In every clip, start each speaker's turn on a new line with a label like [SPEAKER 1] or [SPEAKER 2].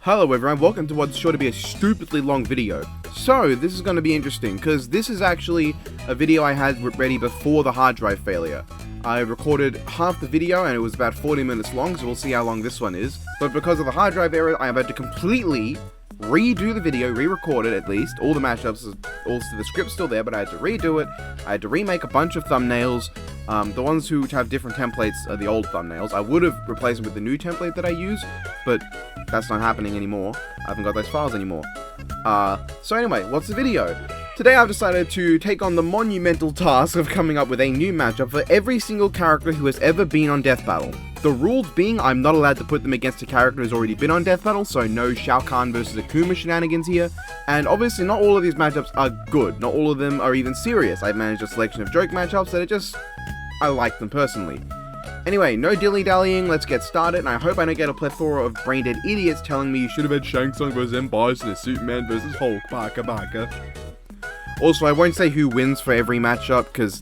[SPEAKER 1] Hello everyone, welcome to what's sure to be a stupidly long video. So, this is going to be interesting, because this is actually a video I had ready before the hard drive failure. I recorded half the video and it was about 40 minutes long, so we'll see how long this one is. But because of the hard drive error, I am about to completely redo the video, re-record it at least. All the mashups, also the script's still there, but I had to redo it. I had to remake a bunch of thumbnails. The ones which have different templates are the old thumbnails. I would have replaced them with the new template that I use, but that's not happening anymore. I haven't got those files anymore. So anyway, what's the video? Today I've decided to take on the monumental task of coming up with a new matchup for every single character who has ever been on Death Battle. The rules being I'm not allowed to put them against a character who's already been on Death Battle, so no Shao Kahn versus Akuma shenanigans here. And obviously not all of these matchups are good, not all of them are even serious. I've managed a selection of joke matchups that are just, I like them personally. Anyway, no dilly-dallying, let's get started, and I hope I don't get a plethora of brain-dead idiots telling me you should have had Shang versus M. Bison and Superman versus Hulk, baka. Also, I won't say who wins for every matchup, because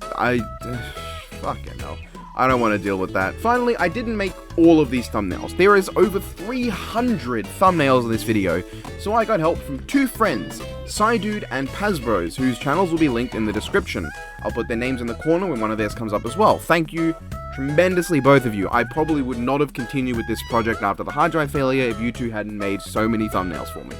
[SPEAKER 1] fucking hell. I don't want to deal with that. Finally, I didn't make all of these thumbnails. There is over 300 thumbnails in this video, so I got help from two friends, Psydude and Pazbros, whose channels will be linked in the description. I'll put their names in the corner when one of theirs comes up as well. Thank you tremendously, both of you. I probably would not have continued with this project after the hard drive failure if you two hadn't made so many thumbnails for me.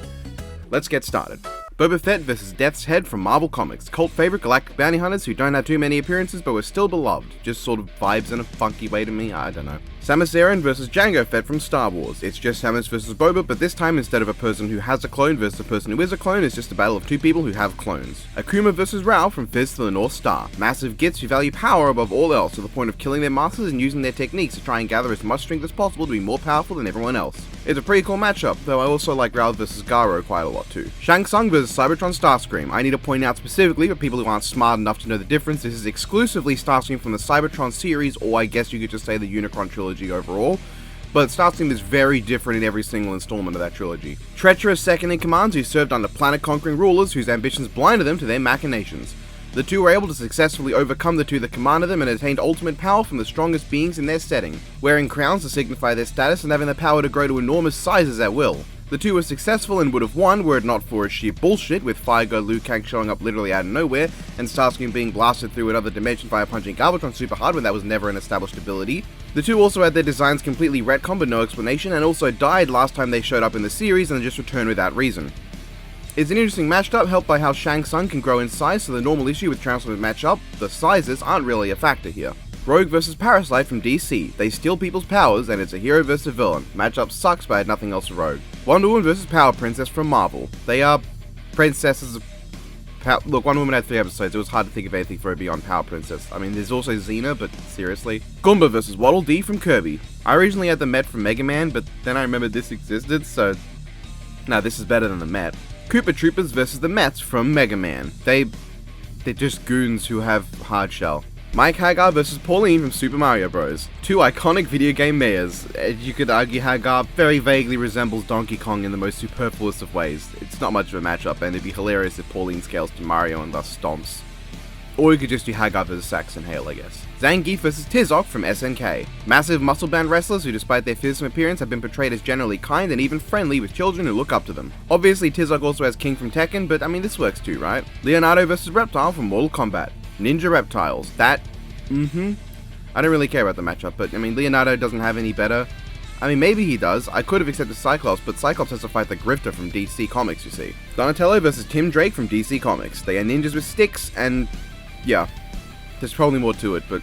[SPEAKER 1] Let's get started. Boba Fett vs. Death's Head from Marvel Comics, cult favorite galactic bounty hunters who don't have too many appearances but were still beloved. Just sort of vibes in a funky way to me, I don't know. Samus Aran vs. Jango Fett from Star Wars. It's just Samus vs. Boba, but this time instead of a person who has a clone versus a person who is a clone, it's just a battle of two people who have clones. Akuma vs. Rao from Fist to the North Star. Massive gits who value power above all else to the point of killing their masters and using their techniques to try and gather as much strength as possible to be more powerful than everyone else. It's a pretty cool matchup, though I also like Rao vs. Garo quite a lot too. Shang vs. Cybertron Starscream. I need to point out specifically for people who aren't smart enough to know the difference, this is exclusively Starscream from the Cybertron series, or I guess you could just say the Unicron trilogy overall. But Starscream is very different in every single installment of that trilogy. Treacherous second-in-commands who served under planet-conquering rulers whose ambitions blinded them to their machinations. The two were able to successfully overcome the two that commanded them and attained ultimate power from the strongest beings in their setting, wearing crowns to signify their status and having the power to grow to enormous sizes at will. The two were successful and would have won were it not for his sheer bullshit, with Fire God Liu Kang showing up literally out of nowhere, and Starscream being blasted through another dimension via punching Galvatron super hard when that was never an established ability. The two also had their designs completely retconned but no explanation, and also died last time they showed up in the series and just returned without reason. It's an interesting matchup, helped by how Shang Tsung can grow in size, so the normal issue with Transformers matchup, the sizes, aren't really a factor here. Rogue vs. Parasite from DC. They steal people's powers, and it's a hero versus a villain. Matchup sucks, but I had nothing else for Rogue. Wonder Woman vs. Power Princess from Marvel. They are princesses of Look, Wonder Woman had 3 episodes, it was hard to think of anything for her beyond Power Princess. I mean, there's also Xena, but seriously. Goomba vs. Waddle Dee from Kirby. I originally had the Met from Mega Man, but then I remembered this existed, so no, this is better than the Met. Koopa Troopers vs. the Mets from Mega Man. They're just goons who have hard shell. Mike Hagar vs. Pauline from Super Mario Bros. Two iconic video game mayors. You could argue Hagar very vaguely resembles Donkey Kong in the most superfluous of ways. It's not much of a matchup, and it'd be hilarious if Pauline scales to Mario and thus stomps. Or you could just do Hagar vs. Saxon Hale, I guess. Zangief vs. Tizok from SNK. Massive muscle-bound wrestlers who, despite their fearsome appearance, have been portrayed as generally kind and even friendly with children who look up to them. Obviously, Tizok also has King from Tekken, but I mean, this works too, right? Leonardo vs. Reptile from Mortal Kombat. Ninja Reptiles. I don't really care about the matchup, but I mean, Leonardo doesn't have any better. I mean, maybe he does. I could have accepted Cyclops, but Cyclops has to fight the Grifter from DC Comics, you see. Donatello vs. Tim Drake from DC Comics. They are ninjas with sticks, and yeah, there's probably more to it, but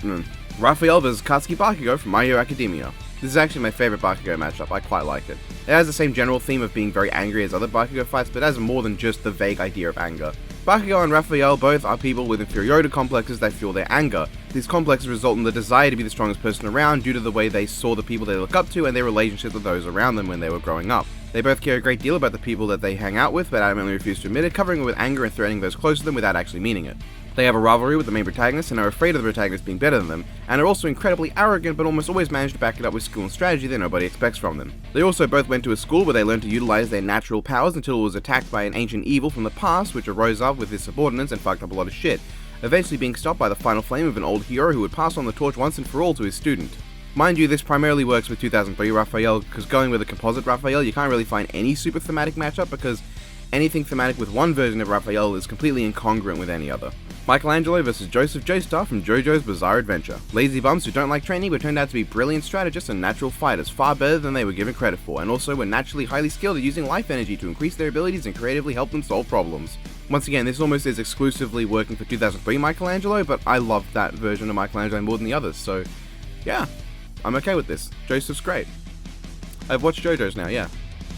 [SPEAKER 1] Raphael vs. Katsuki Bakugo from My Hero Academia. This is actually my favorite Bakugo matchup, I quite like it. It has the same general theme of being very angry as other Bakugo fights, but it has more than just the vague idea of anger. Bakugo and Raphael both are people with inferiority complexes that fuel their anger. These complexes result in the desire to be the strongest person around due to the way they saw the people they look up to and their relationship with those around them when they were growing up. They both care a great deal about the people that they hang out with, but adamantly refuse to admit it, covering it with anger and threatening those close to them without actually meaning it. They have a rivalry with the main protagonist and are afraid of the protagonist being better than them, and are also incredibly arrogant but almost always manage to back it up with skill and strategy that nobody expects from them. They also both went to a school where they learned to utilize their natural powers until it was attacked by an ancient evil from the past which arose up with his subordinates and fucked up a lot of shit, eventually being stopped by the final flame of an old hero who would pass on the torch once and for all to his student. Mind you, this primarily works with 2003 Raphael, because going with a composite Raphael, you can't really find any super thematic matchup, because anything thematic with one version of Raphael is completely incongruent with any other. Michelangelo versus Joseph Joestar from JoJo's Bizarre Adventure. Lazy bums who don't like training but turned out to be brilliant strategists and natural fighters, far better than they were given credit for, and also were naturally highly skilled at using life energy to increase their abilities and creatively help them solve problems. Once again, this almost is exclusively working for 2003 Michelangelo, but I love that version of Michelangelo more than the others, so yeah, I'm okay with this. Joseph's great. I've watched JoJo's now, yeah.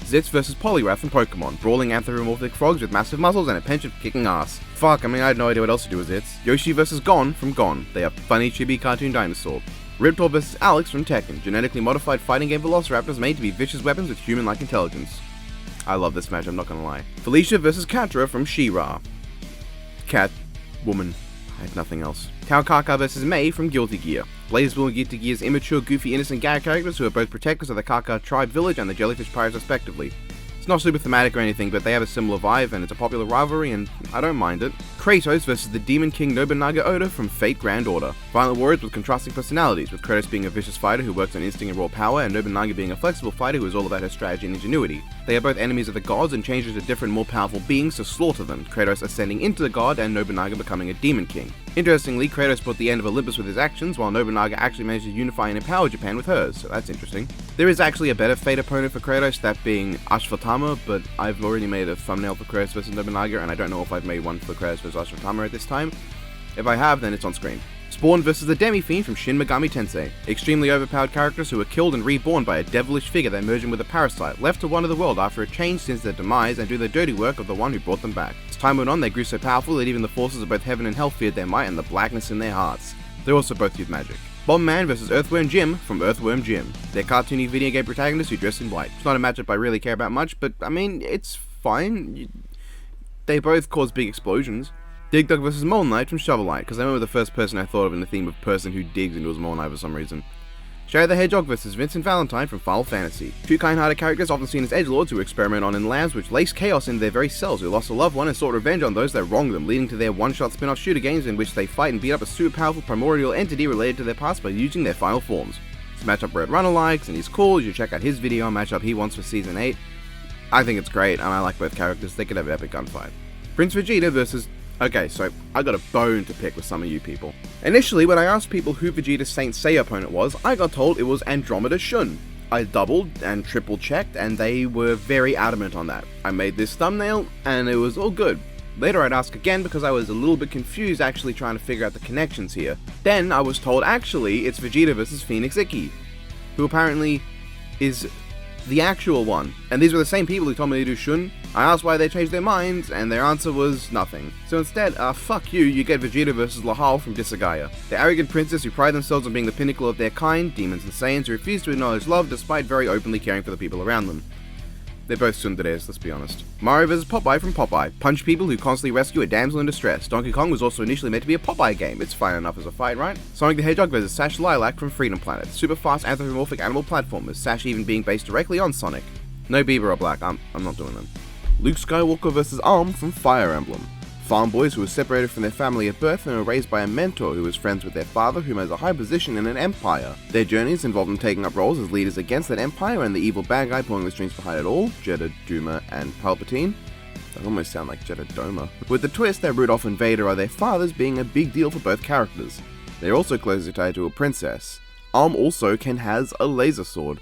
[SPEAKER 1] Zitz vs Poliwrath from Pokemon, brawling anthropomorphic frogs with massive muscles and a penchant for kicking ass. Fuck, I mean I had no idea what else to do with Zitz. Yoshi vs Gon from Gon, they are funny chibi cartoon dinosaur. Riptor vs Alex from Tekken, genetically modified fighting game velociraptors made to be vicious weapons with human-like intelligence. I love this match, I'm not gonna lie. Felicia vs Katra from She-Ra. Cat, woman, I had nothing else. Tao Kaka vs Mei from Guilty Gear. BlazBlue and Guilty Gear's immature, goofy, innocent gag characters who are both protectors of the Kaka tribe village and the Jellyfish Pirates respectively. It's not super thematic or anything, but they have a similar vibe and it's a popular rivalry and I don't mind it. Kratos versus the Demon King Nobunaga Oda from Fate Grand Order. Violent warriors with contrasting personalities, with Kratos being a vicious fighter who works on instinct and raw power, and Nobunaga being a flexible fighter who is all about her strategy and ingenuity. They are both enemies of the gods and change into different, more powerful beings to slaughter them, Kratos ascending into the god and Nobunaga becoming a Demon King. Interestingly, Kratos put the end of Olympus with his actions, while Nobunaga actually managed to unify and empower Japan with hers, so that's interesting. There is actually a better Fate opponent for Kratos, that being Ashwatthama, but I've already made a thumbnail for Kratos vs Nobunaga, and I don't know if I've made one for Kratos vs Ashwatthama at this time. If I have, then it's on screen. Spawn vs the Demi-Fiend from Shin Megami Tensei. Extremely overpowered characters who are killed and reborn by a devilish figure that merge in with a parasite, left to wander the world after a change since their demise and do the dirty work of the one who brought them back. As time went on, they grew so powerful that even the forces of both heaven and hell feared their might and the blackness in their hearts. They also both use magic. Bomb Man vs Earthworm Jim from Earthworm Jim. They're cartoony video game protagonists who dress in white. It's not a matchup I really care about much, but I mean, it's fine. They both cause big explosions. Dig Dug vs Mole Knight from Shovel Knight, because I remember the first person I thought of in the theme of person who digs into his Mole Knight for some reason. Shadow the Hedgehog vs Vincent Valentine from Final Fantasy. Two kind-hearted characters often seen as edgelords who experiment on in labs which lace chaos into their very selves, who lost a loved one and sought revenge on those that wronged them, leading to their one-shot spin-off shooter games in which they fight and beat up a super powerful primordial entity related to their past by using their final forms. It's a matchup Red Runner likes, and he's cool. You should check out his video on matchup he wants for Season 8. I think it's great, and I like both characters. They could have an epic gunfight. Prince Vegeta versus... Okay, so I got a bone to pick with some of you people. Initially, when I asked people who Vegeta's Saint Seiya opponent was, I got told it was Andromeda Shun. I doubled and triple checked, and they were very adamant on that. I made this thumbnail, and it was all good. Later I'd ask again because I was a little bit confused actually trying to figure out the connections here. Then I was told actually it's Vegeta versus Phoenix Ikki, who apparently is the actual one. And these were the same people who told me to do Shun. I asked why they changed their minds, and their answer was nothing. So instead, fuck you get Vegeta vs Lahal from Disagaya. The arrogant princes who pride themselves on being the pinnacle of their kind, demons and Saiyans who refuse to acknowledge love despite very openly caring for the people around them. They're both tsunderes, let's be honest. Mario vs Popeye from Popeye. Punch people who constantly rescue a damsel in distress. Donkey Kong was also initially meant to be a Popeye game. It's fine enough as a fight, right? Sonic the Hedgehog vs Sash Lilac from Freedom Planet. Super fast anthropomorphic animal platformers, Sash even being based directly on Sonic. No Bieber or Black, I'm not doing them. Luke Skywalker vs Arm from Fire Emblem. Farm boys who were separated from their family at birth and were raised by a mentor who was friends with their father, who has a high position in an empire. Their journeys involve them taking up roles as leaders against that empire and the evil bad guy pulling the strings behind it all, Jedha, Duma, and Palpatine. That almost sound like Jedha Doma. With the twist that Rudolph and Vader are their fathers being a big deal for both characters. They're also closely tied to a princess. Arm also has a laser sword.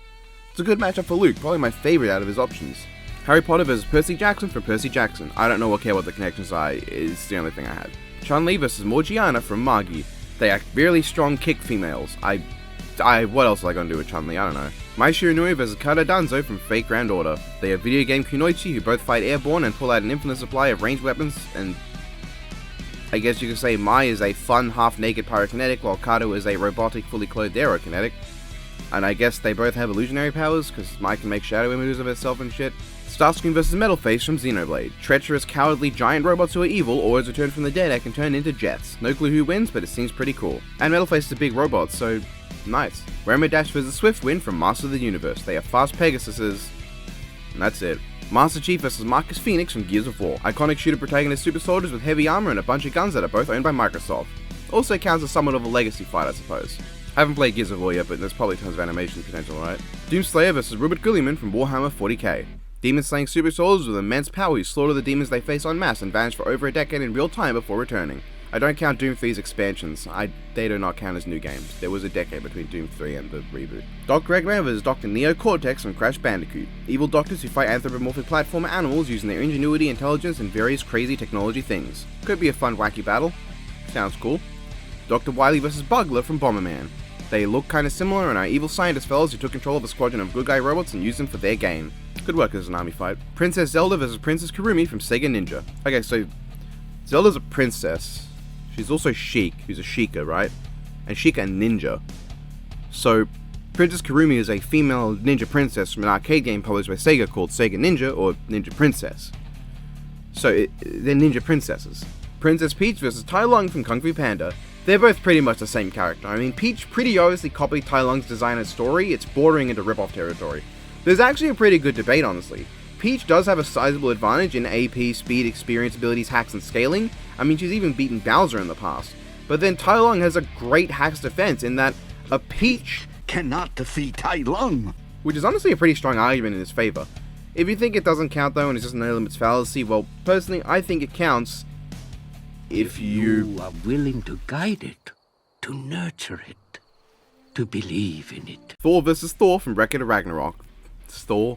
[SPEAKER 1] It's a good matchup for Luke, probably my favorite out of his options. Harry Potter vs Percy Jackson from Percy Jackson. I don't know or care what the connections are, is the only thing I had. Chun-Li vs Morgiana from Magi. They are really strong kick females. What else am I gonna do with Chun-Li? I don't know. Mai Shiranui vs Kada Danzo from Fate Grand Order. They are video game kunoichi who both fight airborne and pull out an infinite supply of ranged weapons, and I guess you could say Mai is a fun, half-naked pyrokinetic, while Kato is a robotic, fully clothed aerokinetic. And I guess they both have illusionary powers, because Mai can make shadow images of herself and shit. Starscream vs Metalface from Xenoblade. Treacherous, cowardly giant robots who are evil, always return from the dead and can turn into jets. No clue who wins, but it seems pretty cool. And Metalface is a big robot, so nice. Rainbow vs Swiftwind from Master of the Universe. They are fast Pegasuses, and that's it. Master Chief vs Marcus Phoenix from Gears of War. Iconic shooter protagonist super soldiers with heavy armor and a bunch of guns that are both owned by Microsoft. Also counts as somewhat of a legacy fight, I suppose. I haven't played Gears of War yet, but there's probably tons of animation potential, right? Doomslayer vs. Rupert Gilliman from Warhammer 40k. Demon-slaying super soldiers with immense power who slaughter the demons they face en masse and vanish for over a decade in real time before returning. I don't count Doom 3's expansions. They do not count as new games. There was a decade between Doom 3 and the reboot. Dr. Eggman vs. Dr. Neo Cortex from Crash Bandicoot. Evil doctors who fight anthropomorphic platformer animals using their ingenuity, intelligence, and various crazy technology things. Could be a fun, wacky battle. Sounds cool. Dr. Wily vs. Bugler from Bomberman. They look kinda similar and are evil scientist fellows who took control of a squadron of good guy robots and used them for their gain. Could work as an army fight. Princess Zelda vs. Princess Karumi from Sega Ninja. Okay, so Zelda's a princess. She's also Sheik, who's a Sheikah, right? And Sheikah and ninja. So Princess Karumi is a female ninja princess from an arcade game published by Sega called Sega Ninja, or Ninja Princess. So they're ninja princesses. Princess Peach vs. Tai Lung from Kung Fu Panda. They're both pretty much the same character. I mean, Peach pretty obviously copied Tai Lung's design and story. It's bordering into rip-off territory. There's actually a pretty good debate, honestly. Peach does have a sizable advantage in AP, speed, experience, abilities, hacks, and scaling. I mean, she's even beaten Bowser in the past. But then Tai Lung has a great hacks defense in that a Peach
[SPEAKER 2] cannot defeat Tai Lung,
[SPEAKER 1] which is honestly a pretty strong argument in his favor. If you think it doesn't count though and it's just an elements fallacy, well, personally, I think it counts if you
[SPEAKER 2] are willing to guide it, to nurture it, to believe in it.
[SPEAKER 1] Thor vs. Thor from Wreck-It Ragnarok. It's Thor.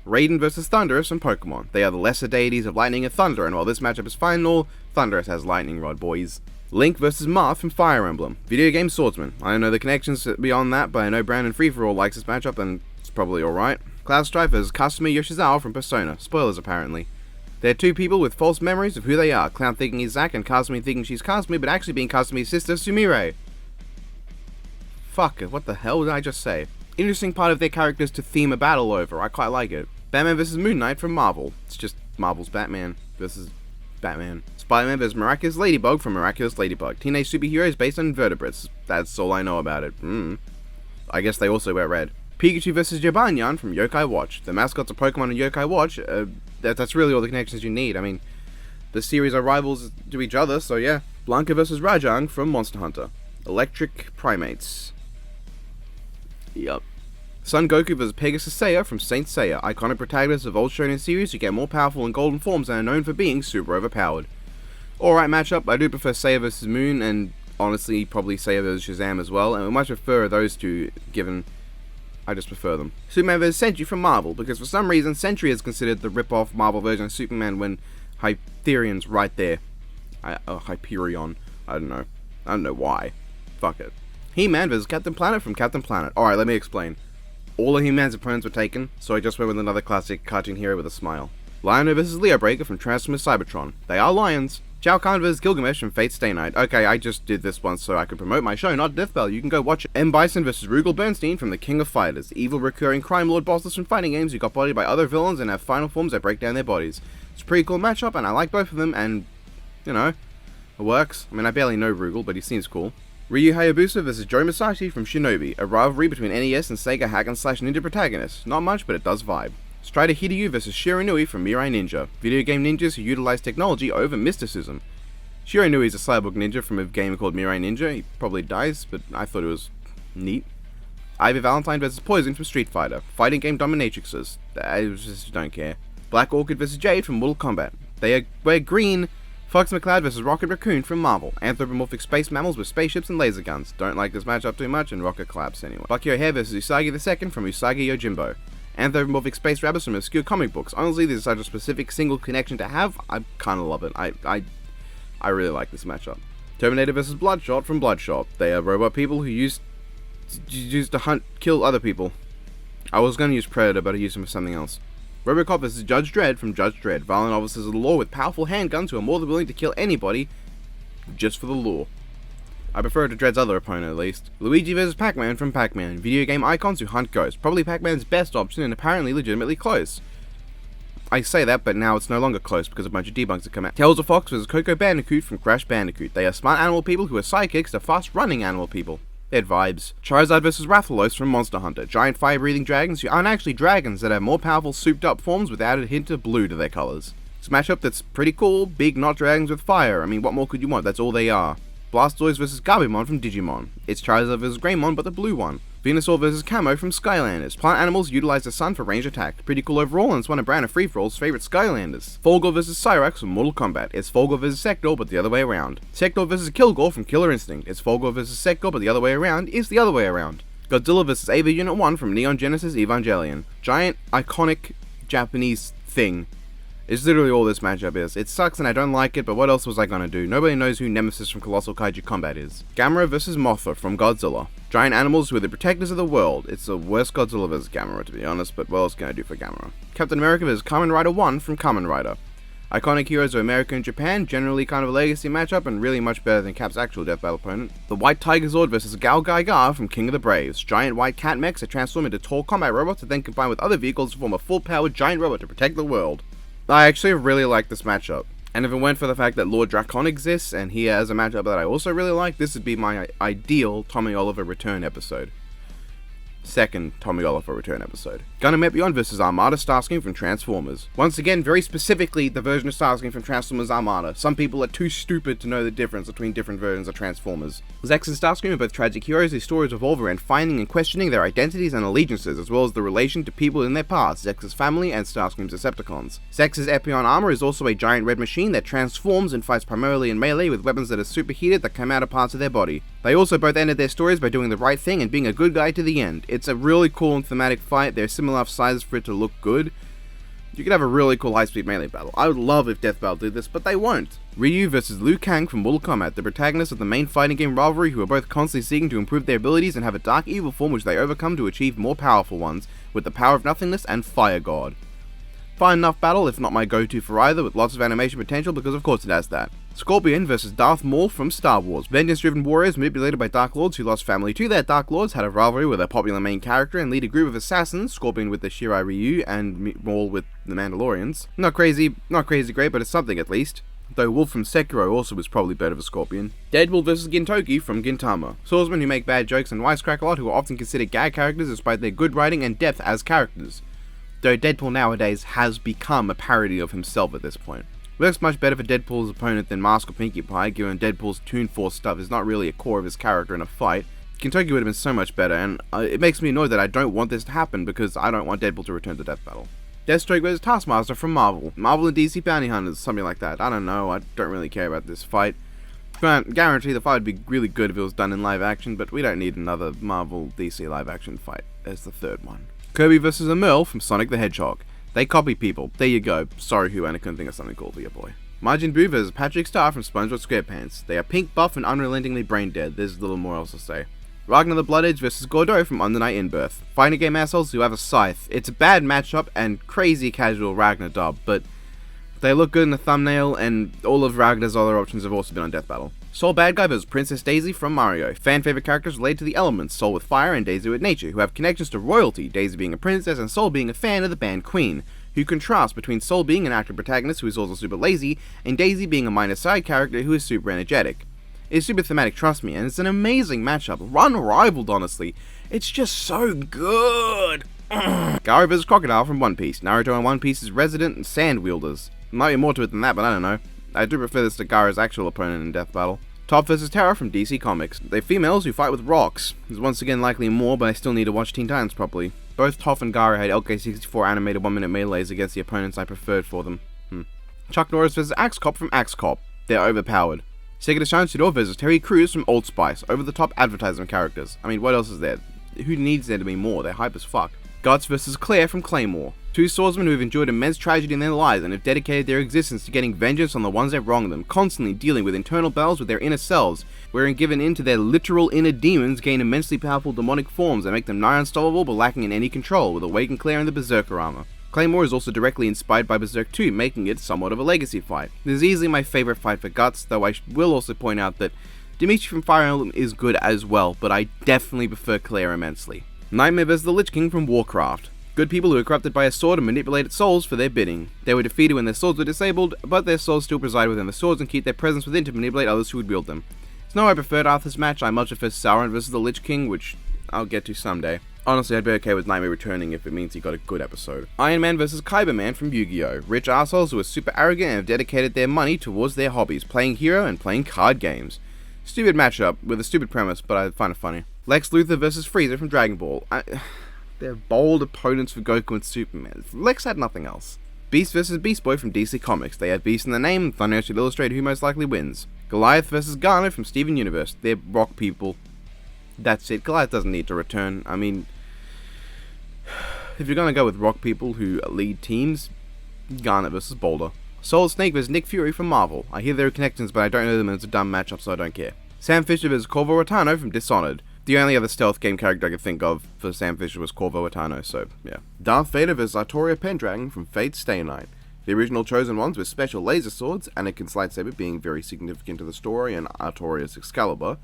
[SPEAKER 1] Raiden vs. Thunderous from Pokemon. They are the lesser deities of lightning and thunder, and while this matchup is fine and all, Thunderous has lightning rod, boys. Link vs. Marth from Fire Emblem. Video game swordsman. I don't know the connections beyond that, but I know Brandon Free For All likes this matchup, and it's probably alright. Cloud Strife vs. Kazumi Yoshizawa from Persona. Spoilers, apparently. They're two people with false memories of who they are. Cloud thinking he's Zack, and Kazumi thinking she's Kazumi, but actually being Kazumi's sister, Sumire. Fuck it, what the hell did I just say? Interesting part of their characters to theme a battle over. I quite like it. Batman vs. Moon Knight from Marvel. It's just Marvel's Batman versus Batman. Spider-Man vs. Miraculous Ladybug from Miraculous Ladybug. Teenage superheroes based on invertebrates. That's all I know about it. I guess they also wear red. Pikachu vs. Jibanyan from Yokai Watch. The mascots of Pokemon and Yokai Watch. That's really all the connections you need. I mean, the series are rivals to each other, so yeah. Blanca vs. Rajang from Monster Hunter. Electric Primates. Yup. Son Goku vs. Pegasus Seiya from Saint Seiya. Iconic protagonists of old shonen series who get more powerful in golden forms and are known for being super overpowered. Alright matchup, I do prefer Seiya vs. Moon, and honestly probably Seiya vs. Shazam as well, and we much prefer those two given I just prefer them. Superman vs. Sentry from Marvel, because for some reason Sentry is considered the rip-off Marvel version of Superman when Hyperion's right there. Hyperion. I don't know why. Fuck it. He-Man vs. Captain Planet from Captain Planet. Alright, let me explain. All of He-Man's opponents were taken, so I just went with another classic cartoon hero with a smile. Lion-O vs. Leo Breaker from Transformers Cybertron. They are lions. Shao Kahn vs. Gilgamesh from Fate Stay Night. Okay, I just did this once so I could promote my show, not Death Bell. You can go watch it. M. Bison vs. Rugal Bernstein from The King of Fighters. Evil recurring crime lord bosses from fighting games who got bodied by other villains and have final forms that break down their bodies. It's a pretty cool matchup, and I like both of them, and, you know, it works. I mean, I barely know Rugal, but he seems cool. Ryu Hayabusa vs. Joe Masati from Shinobi, a rivalry between NES and Sega hack and slash ninja protagonists. Not much, but it does vibe. Strider Hiryu vs. Shiranui from Mirai Ninja, video game ninjas who utilize technology over mysticism. Shiranui is a cyborg ninja from a game called Mirai Ninja. He probably dies, but I thought it was neat. Ivy Valentine vs. Poison from Street Fighter, fighting game dominatrixes. I just don't care. Black Orchid vs. Jade from Mortal Kombat. They wear green. Fox McCloud vs. Rocket Raccoon from Marvel. Anthropomorphic space mammals with spaceships and laser guns. Don't like this matchup too much, and Rocket collapse anyway. Bucky O'Hare vs. Usagi II from Usagi Yojimbo. Anthropomorphic space rabbits from obscure comic books. Honestly, this is such a specific single connection to have. I kinda love it. I really like this matchup. Terminator vs. Bloodshot from Bloodshot. They are robot people who used to kill other people. I was gonna use Predator, but I used him for something else. Robocop vs. Judge Dredd from Judge Dredd. Violent officers of the law with powerful handguns who are more than willing to kill anybody just for the law. I prefer to Dredd's other opponent at least. Luigi vs. Pac-Man from Pac-Man. Video game icons who hunt ghosts. Probably Pac-Man's best option and apparently legitimately close. I say that, but now it's no longer close because a bunch of debugs have come out. Tails of Fox vs. Coco Bandicoot from Crash Bandicoot. They are smart animal people who are sidekicks to fast-running animal people. They're vibes. Charizard vs. Rathalos from Monster Hunter. Giant fire-breathing dragons who aren't actually dragons that have more powerful souped-up forms without a hint of blue to their colors. It's a matchup that's pretty cool. Big, not dragons with fire. I mean, what more could you want? That's all they are. Blastoise vs Gabumon from Digimon. It's Charizard vs Greymon, but the blue one. Venusaur vs Camo from Skylanders. Plant animals utilize the sun for range attack. Pretty cool overall, and it's one of Brand and Free-For-All's favorite Skylanders. Folgore vs Cyrax from Mortal Kombat. It's Folgore vs Sector, but the other way around. Sector vs Kilgore from Killer Instinct. It's Folgore vs Sector, but the other way around is the other way around. Godzilla vs Ava Unit 1 from Neon Genesis Evangelion. Giant, iconic, Japanese thing. It's literally all this matchup is. It sucks and I don't like it, but what else was I gonna do? Nobody knows who Nemesis from Colossal Kaiju Combat is. Gamera vs Mothra from Godzilla. Giant animals who are the protectors of the world. It's the worst Godzilla vs Gamera, to be honest, but what else can I do for Gamera? Captain America vs Kamen Rider 1 from Kamen Rider. Iconic heroes of America and Japan, generally kind of a legacy matchup and really much better than Cap's actual death battle opponent. The White Tiger Zord vs Gal Gaigar from King of the Braves. Giant white cat mechs that transform into tall combat robots that then combine with other vehicles to form a full-powered giant robot to protect the world. I actually really like this matchup, and if it weren't for the fact that Lord Dracon exists, and he has a matchup that I also really like, this would be my ideal Tommy Oliver return episode. Second Tommy Oliver return episode. Gundam vs Armada Starscream from Transformers. Once again, very specifically the version of Starscream from Transformers Armada. Some people are too stupid to know the difference between different versions of Transformers. Zex and Starscream are both tragic heroes whose stories revolve around finding and questioning their identities and allegiances, as well as the relation to people in their past, Zex's family and Starscream's Decepticons. Zex's Epion armor is also a giant red machine that transforms and fights primarily in melee with weapons that are superheated that come out of parts of their body. They also both ended their stories by doing the right thing and being a good guy to the end. It's a really cool and thematic fight. They're similar enough sizes for it to look good. You could have a really cool high-speed melee battle. I would love if Death Battle did this, but they won't. Ryu vs Liu Kang from Mortal Kombat, the protagonists of the main fighting game rivalry who are both constantly seeking to improve their abilities and have a dark evil form which they overcome to achieve more powerful ones, with the power of nothingness and Fire God. Fine enough battle, if not my go-to for either, with lots of animation potential because of course it has that. Scorpion vs Darth Maul from Star Wars. Vengeance-driven warriors manipulated by Dark Lords who lost family to their Dark Lords had a rivalry with a popular main character and lead a group of assassins, Scorpion with the Shirai Ryu and Maul with the Mandalorians. Not crazy great, but it's something at least. Though Wolf from Sekiro also was probably better for Scorpion. Deadpool vs Gintoki from Gintama. Swordsmen who make bad jokes and wisecrack a lot who are often considered gag characters despite their good writing and depth as characters. Though Deadpool nowadays has become a parody of himself at this point. Works much better for Deadpool's opponent than Mask or Pinkie Pie, given Deadpool's Toon Force stuff is not really a core of his character in a fight. Gintoki would have been so much better, and it makes me annoyed that I don't want this to happen because I don't want Deadpool to return to Death Battle. Deathstroke vs Taskmaster from Marvel. Marvel and DC Bounty Hunters, something like that. I don't know, I don't really care about this fight. Guarantee the fight would be really good if it was done in live action, but we don't need another Marvel DC live action fight. There's the third one. Kirby vs Emerl from Sonic the Hedgehog. They copy people. There you go. Sorry, Who, and I couldn't think of something cool for your boy. Majin Buu vs Patrick Star from SpongeBob SquarePants. They are pink, buff, and unrelentingly brain dead. There's little more else to say. Ragnar the Blood Edge vs Gordo from On the Night in Birth. Fighting game assholes who have a scythe. It's a bad matchup and crazy casual Ragnar dub, but they look good in the thumbnail, and all of Ragnar's other options have also been on Death Battle. Soul Bad Guy vs Princess Daisy from Mario. Fan favorite characters related to the elements, Soul with fire and Daisy with nature, who have connections to royalty, Daisy being a princess and Soul being a fan of the band Queen, who contrast between Soul being an active protagonist who is also super lazy, and Daisy being a minor side character who is super energetic. It's super thematic, trust me, and it's an amazing matchup, unrivaled honestly. It's just so good! Gara vs Crocodile from One Piece. Naruto and One Piece's resident sand wielders. Might be more to it than that, but I don't know. I do prefer this to Gara's actual opponent in Death Battle. Toph vs Terra from DC Comics. They're females who fight with rocks. There's once again likely more, but I still need to watch Teen Titans properly. Both Toph and Gara had LK64 animated 1-minute melees against the opponents I preferred for them. Chuck Norris vs Axe Cop from Axe Cop. They're overpowered. Sega Shanshiro vs Terry Crews from Old Spice. Over-the-top advertisement characters. I mean, what else is there? Who needs there to be more? They're hype as fuck. Guts vs Claire from Claymore. Two swordsmen who have endured immense tragedy in their lives and have dedicated their existence to getting vengeance on the ones that wronged them, constantly dealing with internal battles with their inner selves, wherein given in to their literal inner demons gain immensely powerful demonic forms that make them nigh unstoppable but lacking in any control, with Awakened Claire in the Berserker armor. Claymore is also directly inspired by Berserk 2, making it somewhat of a legacy fight. This is easily my favourite fight for Guts, though I will also point out that Dimitri from Fire Emblem is good as well, but I definitely prefer Claire immensely. Nightmare vs the Lich King from Warcraft. Good people who are corrupted by a sword and manipulated souls for their bidding. They were defeated when their swords were disabled, but their souls still preside within the swords and keep their presence within to manipulate others who would wield them. It's not how I preferred Arthur's match. I much prefer Sauron vs the Lich King, which I'll get to someday. Honestly, I'd be okay with Nightmare returning if it means he got a good episode. Iron Man vs Kyberman from Yu-Gi-Oh! Rich assholes who are super arrogant and have dedicated their money towards their hobbies, playing hero and playing card games. Stupid matchup with a stupid premise, but I find it funny. Lex Luthor versus Frieza from Dragon Ball. They're bold opponents for Goku and Superman. Lex had nothing else. Beast vs. Beast Boy from DC Comics. They have Beast in the name, Thunder should illustrate who most likely wins. Goliath vs. Garnet from Steven Universe. They're rock people. That's it. Goliath doesn't need to return. I mean, if you're gonna go with rock people who lead teams, Garnet vs. Boulder. Solid Snake vs. Nick Fury from Marvel. I hear there are connections, but I don't know them and it's a dumb matchup, so I don't care. Sam Fisher vs. Corvo Atano from Dishonored. The only other stealth game character I could think of for Sam Fisher was Corvo Atano, so yeah. Darth Vader vs. Artoria Pendragon from Fate's Stay Night. The original Chosen Ones with special laser swords, Anakin's lightsaber being very significant to the story, and Artoria's Excalibur,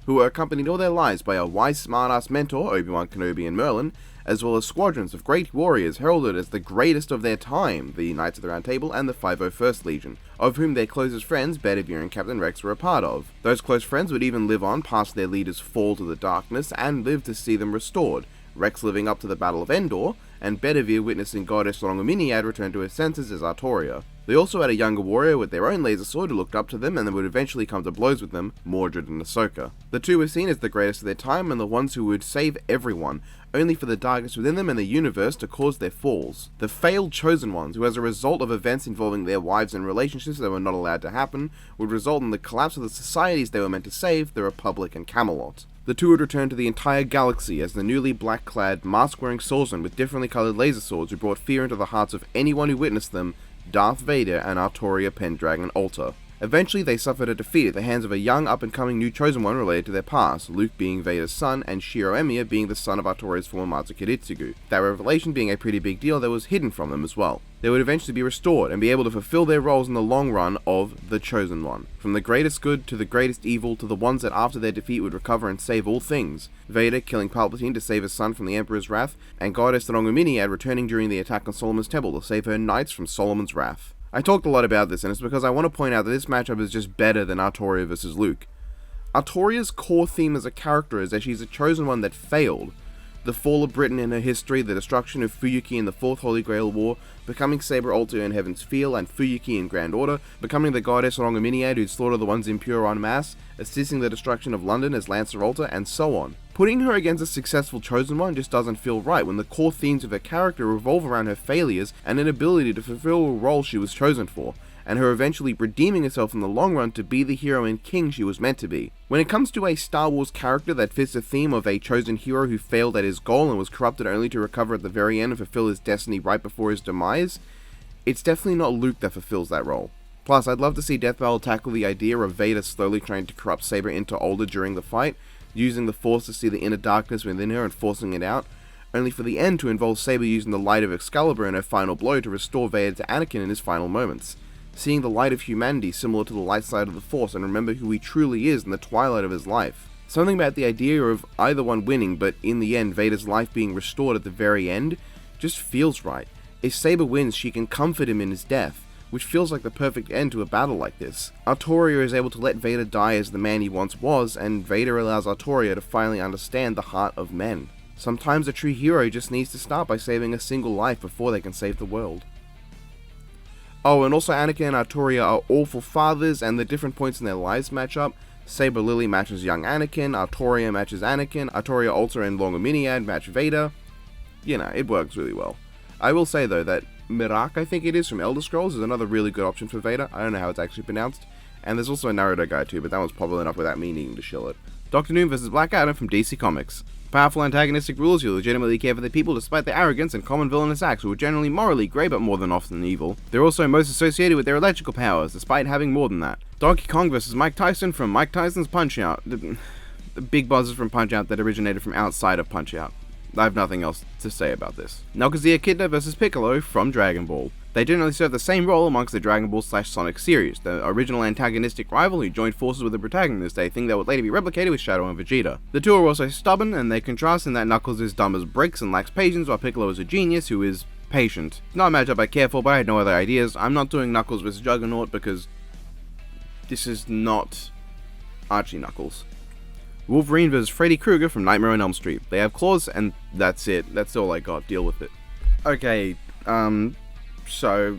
[SPEAKER 1] who were accompanied all their lives by a wise smartass mentor, Obi-Wan Kenobi and Merlin, as well as squadrons of great warriors heralded as the greatest of their time, the Knights of the Round Table and the 501st Legion, of whom their closest friends, Bedivere and Captain Rex, were a part of. Those close friends would even live on past their leaders' fall to the darkness and live to see them restored, Rex living up to the Battle of Endor, and Bedivere witnessing Goddess Rongominiad return to her senses as Artoria. They also had a younger warrior with their own laser sword who looked up to them and would eventually come to blows with them, Mordred and Ahsoka. The two were seen as the greatest of their time and the ones who would save everyone, only for the darkness within them and the universe to cause their falls. The failed Chosen Ones, who as a result of events involving their wives and relationships that were not allowed to happen, would result in the collapse of the societies they were meant to save, the Republic and Camelot. The two would return to the entire galaxy as the newly black-clad, mask-wearing swordsmen with differently coloured laser swords who brought fear into the hearts of anyone who witnessed them, Darth Vader and Artoria Pendragon Alter. Eventually, they suffered a defeat at the hands of a young, up-and-coming new Chosen One related to their past, Luke being Vader's son, and Shiro Emiya being the son of Artoria's former Master Kiritsugu, that revelation being a pretty big deal that was hidden from them as well. They would eventually be restored, and be able to fulfill their roles in the long run of the Chosen One. From the greatest good to the greatest evil to the ones that after their defeat would recover and save all things. Vader killing Palpatine to save his son from the Emperor's wrath, and Goddess Rongominiad returning during the attack on Solomon's temple to save her knights from Solomon's wrath. I talked a lot about this, and it's because I want to point out that this matchup is just better than Artoria vs. Luke. Artoria's core theme as a character is that she's a Chosen One that failed. The fall of Britain in her history, the destruction of Fuyuki in the Fourth Holy Grail War, becoming Saber Alter in Heaven's Feel and Fuyuki in Grand Order, becoming the goddess Rongominiad who'd slaughter the ones impure en masse, assisting the destruction of London as Lancer Alter, and so on. Putting her against a successful Chosen One just doesn't feel right when the core themes of her character revolve around her failures and inability to fulfill a role she was chosen for, and her eventually redeeming herself in the long run to be the hero and king she was meant to be. When it comes to a Star Wars character that fits the theme of a chosen hero who failed at his goal and was corrupted only to recover at the very end and fulfill his destiny right before his demise, it's definitely not Luke that fulfills that role. Plus, I'd love to see Death Battle tackle the idea of Vader slowly trying to corrupt Saber into older during the fight, using the Force to see the inner darkness within her and forcing it out, only for the end to involve Saber using the light of Excalibur in her final blow to restore Vader to Anakin in his final moments. Seeing the light of humanity similar to the light side of the Force and remember who he truly is in the twilight of his life. Something about the idea of either one winning, but in the end Vader's life being restored at the very end, just feels right. If Saber wins, she can comfort him in his death, which feels like the perfect end to a battle like this. Artoria is able to let Vader die as the man he once was, and Vader allows Artoria to finally understand the heart of men. Sometimes a true hero just needs to start by saving a single life before they can save the world. Oh, and also Anakin and Artoria are awful fathers, and the different points in their lives match up. Saber Lily matches young Anakin, Artoria matches Anakin, Artoria Alter and Longominiad match Vader. You know, it works really well. I will say though that Mirak, I think it is, from Elder Scrolls, is another really good option for Vader. I don't know how it's actually pronounced. And there's also a Naruto guy too, but that one's popular enough without me needing to shill it. Dr. Doom vs. Black Adam from DC Comics. Powerful antagonistic rulers who legitimately care for their people despite their arrogance and common villainous acts, who are generally morally grey but more than often evil. They're also most associated with their electrical powers, despite having more than that. Donkey Kong vs. Mike Tyson from Mike Tyson's Punch-Out. The big buzzers from Punch-Out that originated from outside of Punch-Out. I have nothing else to say about this. Naokazuya Echidna vs. Piccolo from Dragon Ball. They generally serve the same role amongst the Dragon Ball / Sonic series, the original antagonistic rival who joined forces with the protagonist, a thing that would later be replicated with Shadow and Vegeta. The two are also stubborn, and they contrast in that Knuckles is dumb as bricks and lacks patience, while Piccolo is a genius who is patient. Not a matchup I care for, but I had no other ideas. I'm not doing Knuckles vs. Juggernaut because this is not Archie Knuckles. Wolverine vs. Freddy Krueger from Nightmare on Elm Street. They have claws, and that's it. That's all I got. Deal with it. Okay, so,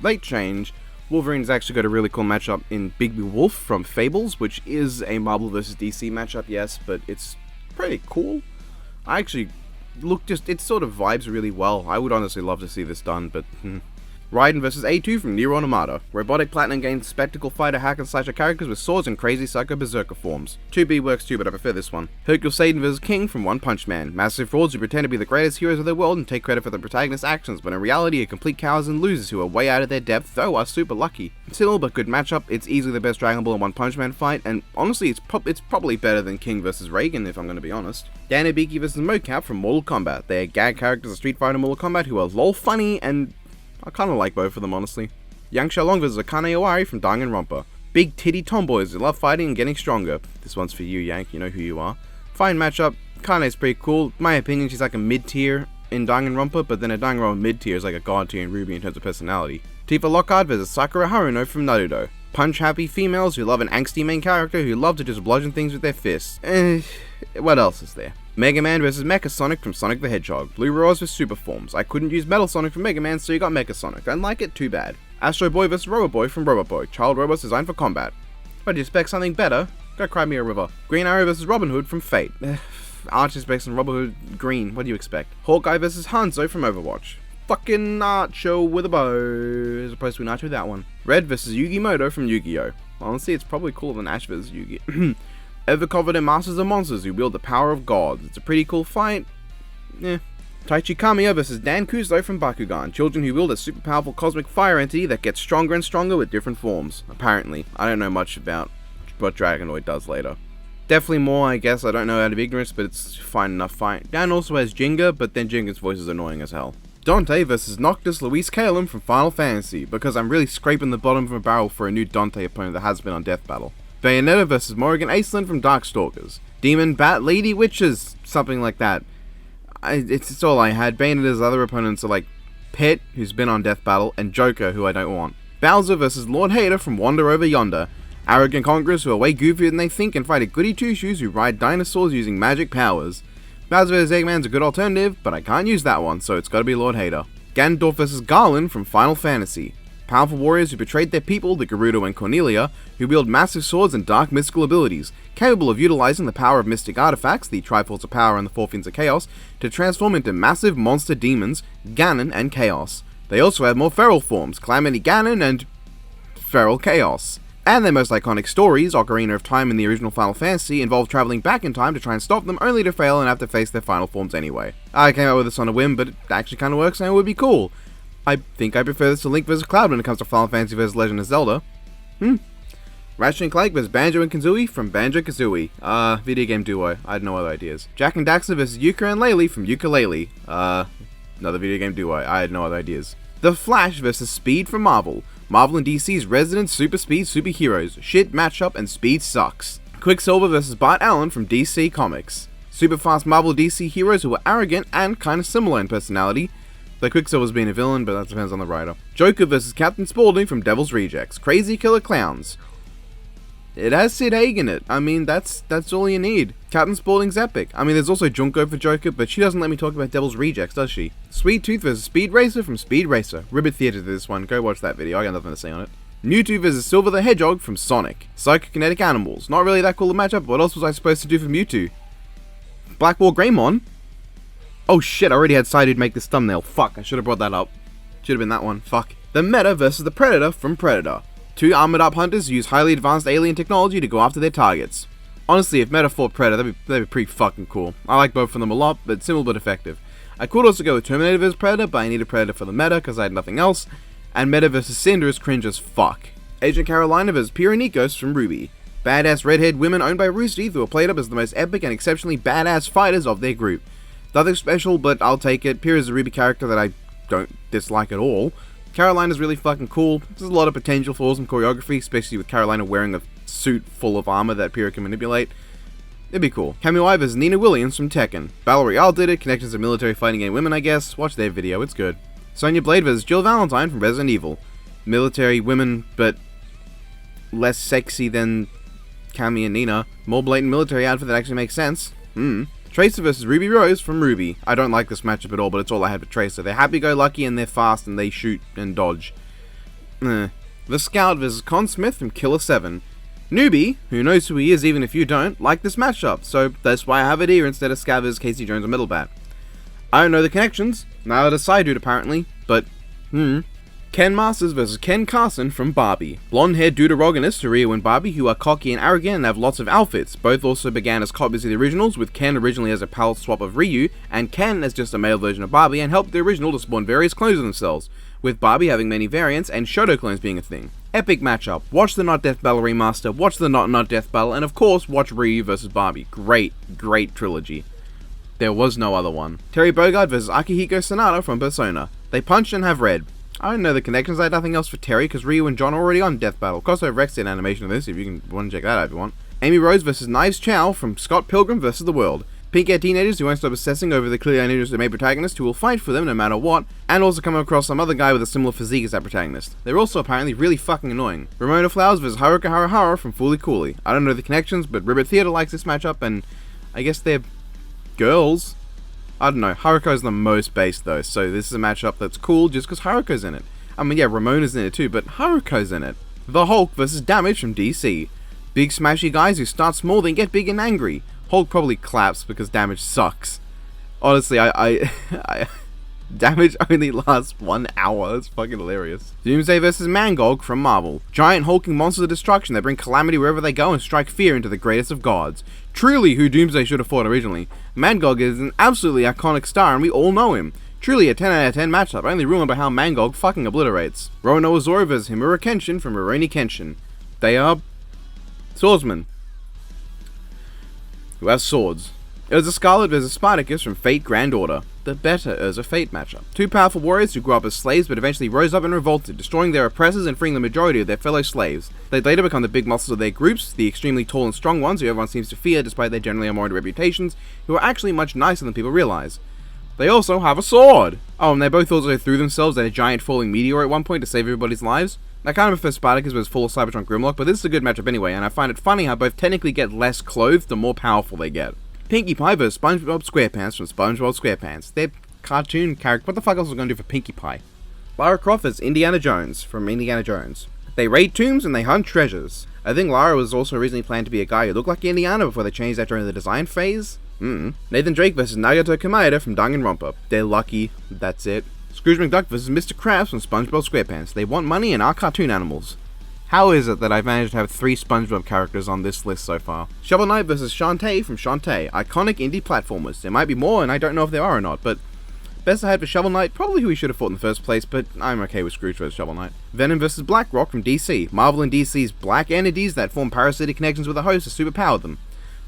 [SPEAKER 1] late change. Wolverine's actually got a really cool matchup in Big Wolf from Fables, which is a Marvel vs. DC matchup, yes, but it's pretty cool. I actually it sort of vibes really well. I would honestly love to see this done, but Raiden vs. A2 from Nier Automata. Robotic Platinum gains spectacle fighter hack and slasher characters with swords and crazy psycho berserker forms. 2B works too, but I prefer this one. Hercule Satan vs. King from One Punch Man. Massive frauds who pretend to be the greatest heroes of their world and take credit for the protagonist's actions, but in reality are complete cowards and losers who are way out of their depth, though are super lucky. Still, but good matchup. It's easily the best Dragon Ball and One Punch Man fight, and honestly, it's probably better than King vs. Reagan, if I'm going to be honest. Dan Hibiki vs. Mocap from Mortal Kombat. They are gag characters of Street Fighter and Mortal Kombat who are lol funny, and I kinda like both of them, honestly. Yang Xiaolong vs. Akane Owari from Danganronpa. Big titty tomboys who love fighting and getting stronger. This one's for you, Yank, you know who you are. Fine matchup. Kane's pretty cool. In my opinion, she's like a mid-tier in Danganronpa, but then a Danganronpa mid-tier is like a god tier in Ruby in terms of personality. Tifa Lockhart vs. Sakura Haruno from Naruto. Punch-happy females who love an angsty main character who love to just bludgeon things with their fists. What else is there? Mega Man vs. Mecha Sonic from Sonic the Hedgehog. Blue Roars with super forms. I couldn't use Metal Sonic from Mega Man, so you got Mecha Sonic. Don't like it? Too bad. Astro Boy vs. Robot Boy from Robot Boy. Child robots designed for combat. What, do you expect something better? Go cry me a river. Green Arrow vs. Robin Hood from Fate. Archie specs and Robin Hood green. What do you expect? Hawkeye vs. Hanzo from Overwatch. Fucking Nacho with a bow, as opposed to Nacho that one. Red vs. Yugi Moto from Yu-Gi-Oh! Honestly, it's probably cooler than Ash vs. Yugi. Ever covered in masters of monsters who wield the power of gods. It's a pretty cool fight. Taichi Kamiya vs. Dan Kuzo from Bakugan. Children who wield a super powerful cosmic fire entity that gets stronger and stronger with different forms. Apparently. I don't know much about what Dragonoid does later. Definitely more, I guess. I don't know out of ignorance, but it's fine enough fight. Dan also has Jinga, but then Jinga's voice is annoying as hell. Dante vs. Noctis Luis Calum from Final Fantasy, because I'm really scraping the bottom of a barrel for a new Dante opponent that has been on Death Battle. Bayonetta vs. Morrigan Aislinn from Darkstalkers. Demon Bat Lady Witches, something like that. It's all I had. Bayonetta's other opponents are like Pet, who's been on Death Battle, and Joker, who I don't want. Bowser vs. Lord Hater from Wander Over Yonder. Arrogant conquerors who are way goofier than they think and fight a goody two-shoes who ride dinosaurs using magic powers. Bowser vs. Eggman's a good alternative, but I can't use that one, so it's gotta be Lord Hater. Ganondorf vs. Garland from Final Fantasy. Powerful warriors who betrayed their people, the Gerudo and Cornelia, who wield massive swords and dark mystical abilities, capable of utilizing the power of mystic artifacts, the Triforce of Power and the Four Fiends of Chaos, to transform into massive monster demons, Ganon and Chaos. They also have more feral forms, Calamity Ganon and Feral Chaos. And their most iconic stories, Ocarina of Time and the original Final Fantasy, involve traveling back in time to try and stop them, only to fail and have to face their final forms anyway. I came up with this on a whim, but it actually kinda works and it would be cool. I think I prefer this to Link vs. Cloud when it comes to Final Fantasy vs. Legend of Zelda. Ratchet and Clank vs. Banjo and Kazooie from Banjo-Kazooie. Video game duo. I had no other ideas. Jack and Daxter vs. Yuka and Laylee from Yooka-Laylee. Another video game duo. I had no other ideas. The Flash vs. Speed from Marvel. Marvel and DC's resident super speed superheroes. Shit matchup and speed sucks. Quicksilver vs. Bart Allen from DC Comics. Super fast Marvel DC heroes who are arrogant and kinda similar in personality. Though Quicksilver's being a villain, but that depends on the writer. Joker vs. Captain Spaulding from Devil's Rejects. Crazy killer clowns. It has Sid Haig in it. I mean, that's all you need. Captain Spaulding's epic. I mean, there's also Junko for Joker, but she doesn't let me talk about Devil's Rejects, does she? Sweet Tooth vs. Speed Racer from Speed Racer. Ribbit Theater did this one. Go watch that video. I got nothing to say on it. Mewtwo vs. Silver the Hedgehog from Sonic. Psychokinetic animals. Not really that cool a matchup, but what else was I supposed to do for Mewtwo? Black Ball Greymon? Oh shit, I already had Sided make this thumbnail. Fuck, I should have brought that up. Should have been that one. Fuck. The Meta vs. the Predator from Predator. Two armored up hunters use highly advanced alien technology to go after their targets. Honestly, if Meta fought Predator, that'd be pretty fucking cool. I like both of them a lot, but simple but effective. I could also go with Terminator vs. Predator, but I needed Predator for the meta because I had nothing else. And Meta vs. Cinder is cringe as fuck. Agent Carolina vs. Pyronikos from Ruby. Badass redhead women owned by Rooster Teeth who are played up as the most epic and exceptionally badass fighters of their group. Nothing special, but I'll take it. Pyra is a Ruby character that I don't dislike at all. Carolina's really fucking cool. There's a lot of potential for awesome choreography, especially with Carolina wearing a suit full of armor that Pyra can manipulate. It'd be cool. Cameo Ive is Nina Williams from Tekken. Battle Royale did it, connections to military fighting game women I guess. Watch their video, it's good. Sonya Blade vs. Jill Valentine from Resident Evil. Military women, but less sexy than Cammy and Nina. More blatant military outfit that actually makes sense. Tracer vs. Ruby Rose from Ruby. I don't like this matchup at all, but it's all I had for Tracer. They're happy-go-lucky and they're fast and they shoot and dodge. The Scout vs. Con Smith from Killer 7. Newbie, who knows who he is even if you don't, like this matchup, so that's why I have it here instead of Scout vs. Casey Jones or Middlebat. I don't know the connections, neither does Psydude apparently, but Ken Masters vs. Ken Carson from Barbie. Blonde-haired deuterogonists to Ryu and Barbie who are cocky and arrogant and have lots of outfits. Both also began as copies of the originals, with Ken originally as a palette swap of Ryu, and Ken as just a male version of Barbie, and helped the original to spawn various clones of themselves, with Barbie having many variants and Shoto clones being a thing. Epic matchup. Watch the Not Death Battle remaster, watch the Not Death Battle, and of course watch Ryu vs. Barbie. Great trilogy. There was no other one. Terry Bogard vs. Akihiko Sanada from Persona. They punch and have red. I don't know the connections, I had nothing else for Terry because Ryu and John are already on Death Battle. Of course I have Rex in animation of this if you want to check that out if you want. Amy Rose vs. Knives Chow from Scott Pilgrim vs. the World. Pink-haired teenagers who won't stop obsessing over the clearly ninjas the main protagonist who will fight for them no matter what, and also come across some other guy with a similar physique as that protagonist. They're also apparently really fucking annoying. Ramona Flowers vs. Haruka Harahara from Fooly Cooley. I don't know the connections, but Ribbit Theater likes this matchup, and I guess they're girls? I don't know, Haruko's the most based though, so this is a matchup that's cool just because Haruko's in it. I mean, yeah, Ramona's in it too, but Haruko's in it. The Hulk vs. Damage from DC. Big smashy guys who start small then get big and angry. Hulk probably claps because Damage sucks. Honestly, Damage only lasts 1 hour, that's fucking hilarious. Doomsday vs. Mangog from Marvel. Giant hulking monsters of destruction that bring calamity wherever they go and strike fear into the greatest of gods. Truly who Doomsday should have fought originally. Mangog is an absolutely iconic star and we all know him. Truly a 10 out of 10 matchup, only ruined by how Mangog fucking obliterates. Rono Azora vs. Himura Kenshin from Rurouni Kenshin. They are swordsmen who have swords. Urza Scarlet vs. Spartacus from Fate Grand Order. The better Urza Fate matchup. Two powerful warriors who grew up as slaves but eventually rose up and revolted, destroying their oppressors and freeing the majority of their fellow slaves. They later become the big muscles of their groups, the extremely tall and strong ones who everyone seems to fear despite their generally unwarranted reputations, who are actually much nicer than people realize. They also have a sword! Oh, and they both also threw themselves at a giant falling meteor at one point to save everybody's lives. I kind of prefer Spartacus was full of Cybertron Grimlock, but this is a good matchup anyway, and I find it funny how both technically get less clothed the more powerful they get. Pinkie Pie vs. SpongeBob SquarePants from SpongeBob SquarePants. They're cartoon characters. What the fuck else was I going to do for Pinkie Pie? Lara Croft is Indiana Jones from Indiana Jones. They raid tombs and they hunt treasures. I think Lara was also originally planned to be a guy who looked like Indiana before they changed that during the design phase. Nathan Drake vs. Nagato Kamada from Danganronpa. They're lucky, that's it. Scrooge McDuck vs. Mr. Krabs from SpongeBob SquarePants. They want money and are cartoon animals. How is it that I've managed to have 3 SpongeBob characters on this list so far? Shovel Knight vs. Shantae from Shantae. Iconic indie platformers. There might be more and I don't know if there are or not, but best I had for Shovel Knight, probably who he should have fought in the first place, but I'm okay with Scrooge vs. Shovel Knight. Venom vs. Blackrock from DC. Marvel and DC's black entities that form parasitic connections with a host to superpower them.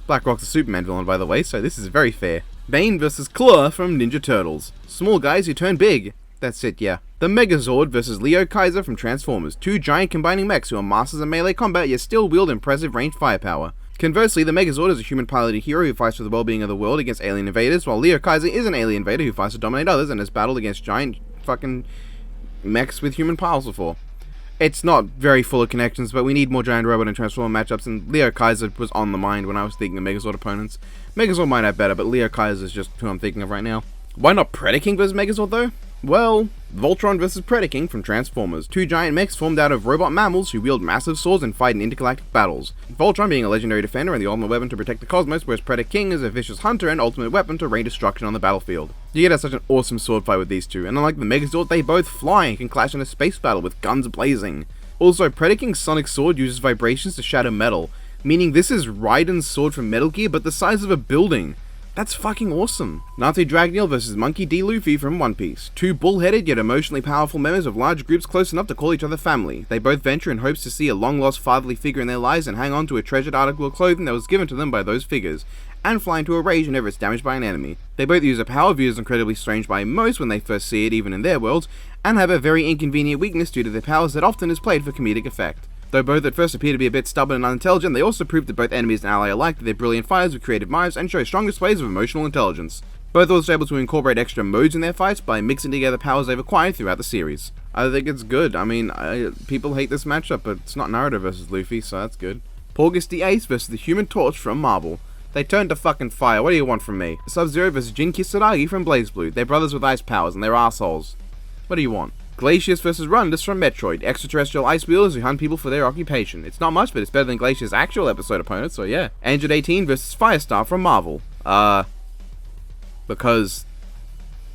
[SPEAKER 1] Blackrock's a Superman villain, by the way, so this is very fair. Bane vs. Claw from Ninja Turtles. Small guys who turn big. That's it, yeah. The Megazord vs. Leo Kaiser from Transformers. 2 giant combining mechs who are masters of melee combat yet still wield impressive ranged firepower. Conversely, the Megazord is a human piloted hero who fights for the well-being of the world against alien invaders, while Leo Kaiser is an alien invader who fights to dominate others and has battled against giant fucking mechs with human piles before. It's not very full of connections, but we need more giant robot and Transformer matchups, and Leo Kaiser was on the mind when I was thinking of Megazord opponents. Megazord might have better, but Leo Kaiser is just who I'm thinking of right now. Why not Predaking vs. Megazord though? Well, Voltron vs. Predaking from Transformers. 2 giant mechs formed out of robot mammals who wield massive swords and fight in intergalactic battles. Voltron being a legendary defender and the ultimate weapon to protect the cosmos, whereas Predaking is a vicious hunter and ultimate weapon to rain destruction on the battlefield. You get such an awesome sword fight with these two, and unlike the Megazord, they both fly and can clash in a space battle with guns blazing. Also, Predaking's sonic sword uses vibrations to shatter metal, meaning this is Raiden's sword from Metal Gear but the size of a building. That's fucking awesome. Nazi Dragneel vs. Monkey D. Luffy from One Piece. 2 bull-headed yet emotionally powerful members of large groups close enough to call each other family. They both venture in hopes to see a long-lost fatherly figure in their lives and hang on to a treasured article of clothing that was given to them by those figures, and fly into a rage whenever it's damaged by an enemy. They both use a power viewed as incredibly strange by most when they first see it even in their worlds, and have a very inconvenient weakness due to their powers that often is played for comedic effect. Though both at first appear to be a bit stubborn and unintelligent, they also prove to both enemies and ally alike that they're brilliant fighters with creative minds and show strong displays of emotional intelligence. Both also able to incorporate extra modes in their fights by mixing together powers they've acquired throughout the series. I think it's good. I mean, people hate this matchup, but it's not Naruto vs. Luffy, so that's good. Porgus the Ace vs. the Human Torch from Marvel. They turned to fucking fire, what do you want from me? Sub-Zero vs. Jin Kisaragi from BlazBlue. They're brothers with ice powers and they're assholes. What do you want? Glacius vs. Rundus from Metroid, extraterrestrial ice wheelers who hunt people for their occupation. It's not much, but it's better than Glacius' actual episode opponent, so yeah. Android 18 vs. Firestar from Marvel. Because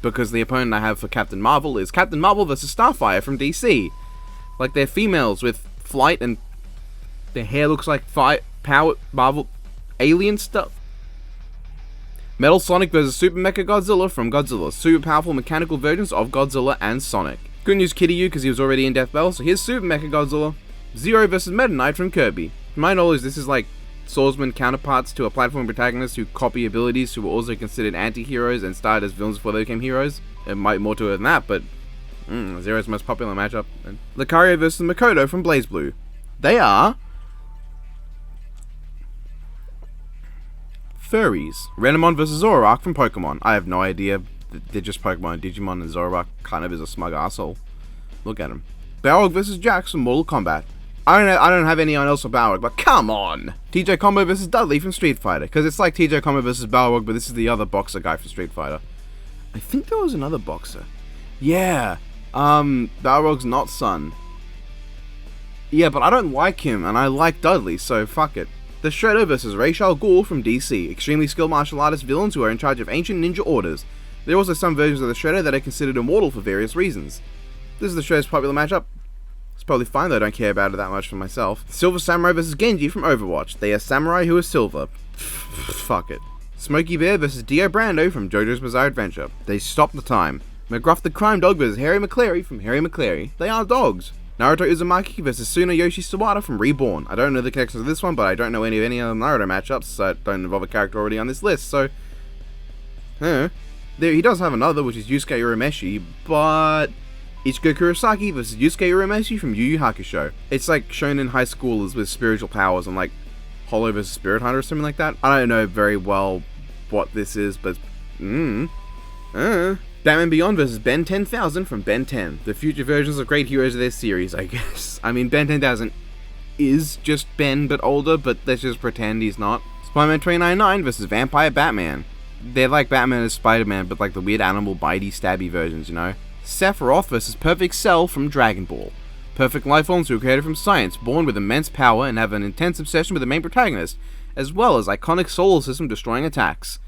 [SPEAKER 1] the opponent I have for Captain Marvel is Captain Marvel vs. Starfire from DC. Like, they're females with flight and their hair looks like power Marvel alien stuff. Metal Sonic vs. Super Mechagodzilla from Godzilla. Super powerful mechanical versions of Godzilla and Sonic. Couldn't use Kiryu because he was already in Death Battle, so here's Super Mechagodzilla. Zero vs. Meta Knight from Kirby. To my knowledge, this is like swordsman counterparts to a platform protagonist who copy abilities who were also considered anti-heroes and started as villains before they became heroes. It might more to it than that, but Zero's most popular matchup. And Lucario vs. Makoto from BlazBlue. They are furries. Renamon vs. Zoroark from Pokemon. I have no idea. They're just Pokemon. Digimon and Zoroark kind of is a smug asshole. Look at him. Balrog vs. Jax from Mortal Kombat. I don't have anyone else for Balrog, but come on! TJ Combo vs. Dudley from Street Fighter, because it's like TJ Combo vs. Balrog, but this is the other boxer guy from Street Fighter. I think there was another boxer. Yeah, Balrog's not son. Yeah, but I don't like him, and I like Dudley, so fuck it. The Shredder vs. Ra's al Ghul from DC, extremely skilled martial artist villains who are in charge of ancient ninja orders. There are also some versions of the Shredder that are considered immortal for various reasons. This is the Shredder's popular matchup. It's probably fine, though I don't care about it that much for myself. Silver Samurai vs. Genji from Overwatch. They are samurai who are silver. Fuck it. Smokey Bear vs. Dio Brando from JoJo's Bizarre Adventure. They stop the time. McGruff the Crime Dog vs. Harry McClary from Harry McClary. They are dogs. Naruto Uzumaki vs. Tsunoyoshi Sawada from Reborn. I don't know the connections of this one, but I don't know any other Naruto matchups, so don't involve a character already on this list, so he does have another, which is Yusuke Urameshi, but Ichigo Kurosaki vs. Yusuke Urameshi from Yu Yu Hakusho. It's like shonen high schoolers with spiritual powers and like Hollow vs. Spirit Hunter or something like that. I don't know very well what this is, but Batman Beyond vs. Ben 10,000 from Ben 10. The future versions of great heroes of their series, I guess. I mean, Ben 10,000 is just Ben, but older, but let's just pretend he's not. Spider-Man 299 vs. Vampire Batman. They're like Batman as Spider-Man, but like the weird animal bitey stabby versions, you know? Sephiroth vs. Perfect Cell from Dragon Ball. Perfect life forms who are created from science, born with immense power and have an intense obsession with the main protagonist, as well as iconic solar system destroying attacks.